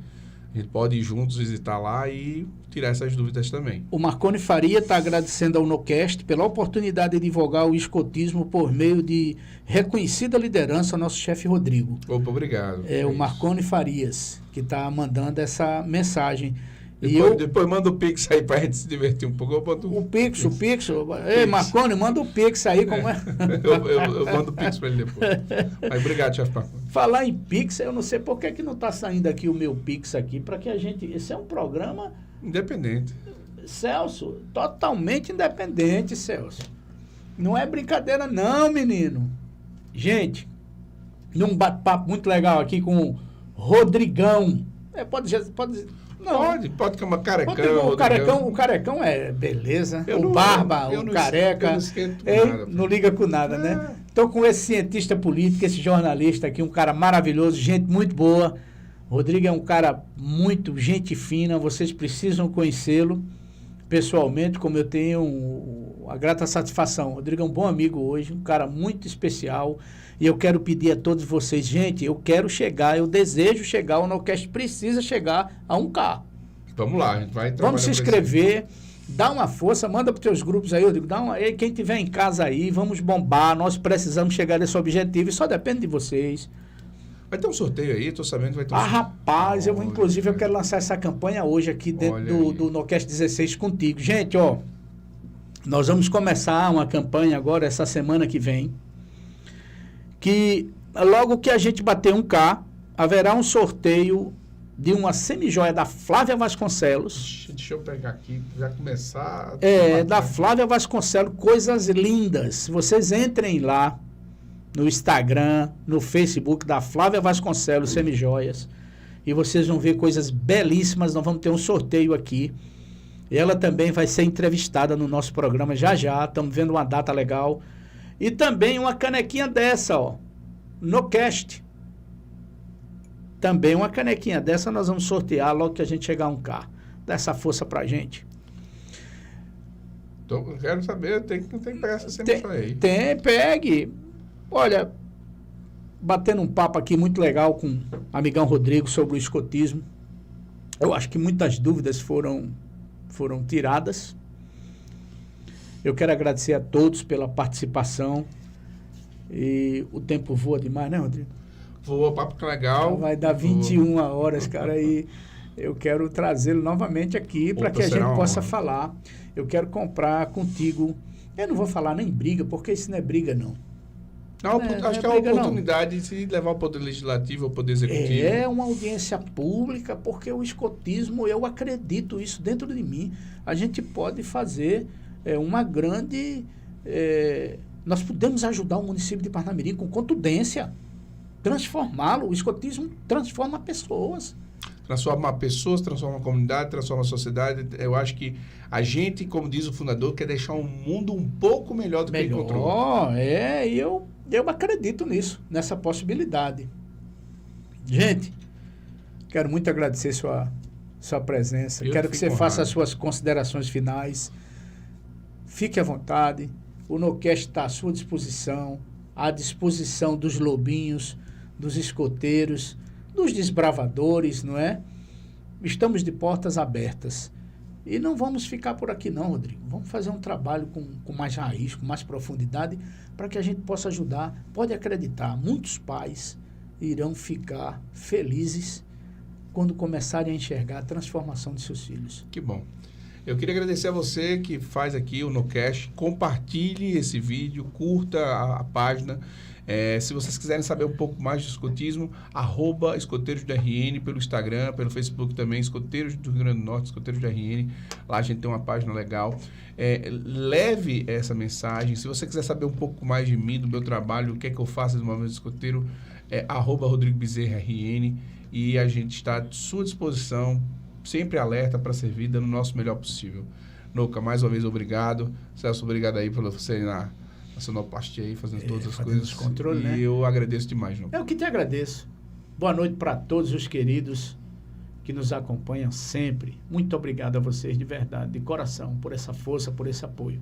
[SPEAKER 2] A gente pode ir juntos visitar lá e tirar essas dúvidas também.
[SPEAKER 1] O Marconi Faria está agradecendo ao NoCast pela oportunidade de divulgar o escotismo por meio de reconhecida liderança ao nosso chefe Rodrigo.
[SPEAKER 2] Opa, obrigado.
[SPEAKER 1] O Marconi Farias, que está mandando essa mensagem.
[SPEAKER 2] Depois manda o Pix aí para a gente se divertir um pouco.
[SPEAKER 1] O Pix. Ei, Marconi, manda o Pix aí, como é?
[SPEAKER 2] eu mando o Pix para ele depois. Mas obrigado, chefe Marconi.
[SPEAKER 1] Falar em Pix, eu não sei por que não está saindo aqui o meu Pix aqui, para que a gente... Esse é um programa...
[SPEAKER 2] Independente.
[SPEAKER 1] Celso, totalmente independente, Celso. Não é brincadeira não, menino. Gente, num bate-papo muito legal aqui com o Rodrigão. Pode
[SPEAKER 2] que é uma carecão.
[SPEAKER 1] O carecão é beleza. Barba, o careca. Não liga com nada, né? Estou com esse cientista político, esse jornalista aqui, um cara maravilhoso, gente muito boa. Rodrigo é um cara muito gente fina, vocês precisam conhecê-lo pessoalmente, como eu tenho a grata satisfação. Rodrigo é um bom amigo hoje, um cara muito especial. E eu quero pedir a todos vocês, gente, eu desejo chegar, o NoCast precisa chegar a 1K.
[SPEAKER 2] Vamos lá, a gente vai trabalhar.
[SPEAKER 1] Vamos se inscrever, dá uma força, manda para os teus grupos aí, Rodrigo, quem tiver em casa aí, vamos bombar, nós precisamos chegar nesse objetivo e só depende de vocês.
[SPEAKER 2] Vai ter um sorteio aí, estou sabendo que vai ter um sorteio.
[SPEAKER 1] Rapaz, eu quero lançar essa campanha hoje aqui dentro do NoCast 16 contigo. Gente, nós vamos começar uma campanha agora, essa semana que vem, que logo que a gente bater 1K, haverá um sorteio de uma semijoia da Flávia Vasconcelos.
[SPEAKER 2] Deixa eu pegar aqui, já começar.
[SPEAKER 1] Da Flávia Vasconcelos, coisas lindas. Vocês entrem lá no Instagram, no Facebook da Flávia Vasconcelos Semijoias e vocês vão ver coisas belíssimas. Nós vamos ter um sorteio aqui. Ela também vai ser entrevistada no nosso programa já. Estamos vendo uma data legal. E também uma canequinha dessa, NoCast. Também uma canequinha dessa nós vamos sortear logo que a gente chegar a 1K. Dá essa força pra gente.
[SPEAKER 2] Eu quero saber, tem que pegar essa semana aí.
[SPEAKER 1] Pegue. Olha, batendo um papo aqui muito legal com o amigão Rodrigo sobre o escotismo. Eu acho que muitas dúvidas foram tiradas. Eu quero agradecer a todos pela participação. E o tempo voa demais, né, Rodrigo?
[SPEAKER 2] Voa, papo que legal.
[SPEAKER 1] Vai dar 21 horas, cara, e eu quero trazê-lo novamente aqui para que a gente possa falar. Eu quero comprar contigo. Eu não vou falar nem briga, porque isso não é briga, não.
[SPEAKER 2] Não, acho que é uma oportunidade de levar o Poder Legislativo ao Poder Executivo.
[SPEAKER 1] É uma audiência pública, porque o escotismo, eu acredito isso dentro de mim. A gente pode fazer uma grande... nós podemos ajudar o município de Parnamirim com contundência, transformá-lo. O escotismo transforma pessoas.
[SPEAKER 2] Transforma pessoas, transforma a comunidade, transforma a sociedade. Eu acho que a gente, como diz o fundador, quer deixar um mundo um pouco melhor do que encontrou.
[SPEAKER 1] E eu acredito nisso, nessa possibilidade. Gente, quero muito agradecer sua presença. Quero que você faça as suas considerações finais. Fique à vontade. O NoCast está à sua disposição, à disposição dos lobinhos, dos escoteiros, dos desbravadores, não é? Estamos de portas abertas. E não vamos ficar por aqui não, Rodrigo. Vamos fazer um trabalho com mais raiz, com mais profundidade, para que a gente possa ajudar. Pode acreditar, muitos pais irão ficar felizes quando começarem a enxergar a transformação de seus filhos.
[SPEAKER 2] Que bom. Eu queria agradecer a você que faz aqui o NoCast. Compartilhe esse vídeo, curta a página. Se vocês quiserem saber um pouco mais de escotismo, @escoteirosdorn pelo Instagram, pelo Facebook também, Escoteiros do Rio Grande do Norte, Escoteiros da RN. Lá a gente tem uma página legal. Leve essa mensagem. Se você quiser saber um pouco mais de mim, do meu trabalho, o que é que eu faço no Movimento Escoteiro, @Rodrigo Bezerra RN. E a gente está à sua disposição, sempre alerta para servir, dando o nosso melhor possível. Noca, mais uma vez, obrigado. Celso, obrigado aí por você na sonoplastia aí, fazendo todas as coisas.
[SPEAKER 1] Controle,
[SPEAKER 2] e
[SPEAKER 1] né?
[SPEAKER 2] eu agradeço demais, Noca.
[SPEAKER 1] Eu que te agradeço. Boa noite para todos os queridos que nos acompanham sempre. Muito obrigado a vocês, de verdade, de coração, por essa força, por esse apoio.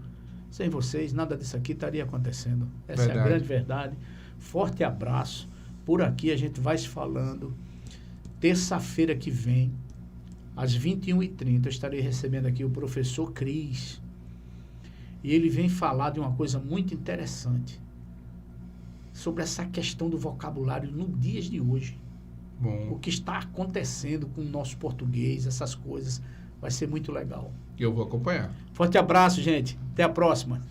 [SPEAKER 1] Sem vocês, nada disso aqui estaria acontecendo. Essa é a grande verdade. Forte abraço. Por aqui a gente vai se falando. Terça-feira que vem, às 21h30, eu estarei recebendo aqui o professor Cris. E ele vem falar de uma coisa muito interessante. Sobre essa questão do vocabulário no dias de hoje.
[SPEAKER 2] Bom.
[SPEAKER 1] O que está acontecendo com o nosso português, essas coisas. Vai ser muito legal.
[SPEAKER 2] E eu vou acompanhar.
[SPEAKER 1] Forte abraço, gente. Até a próxima.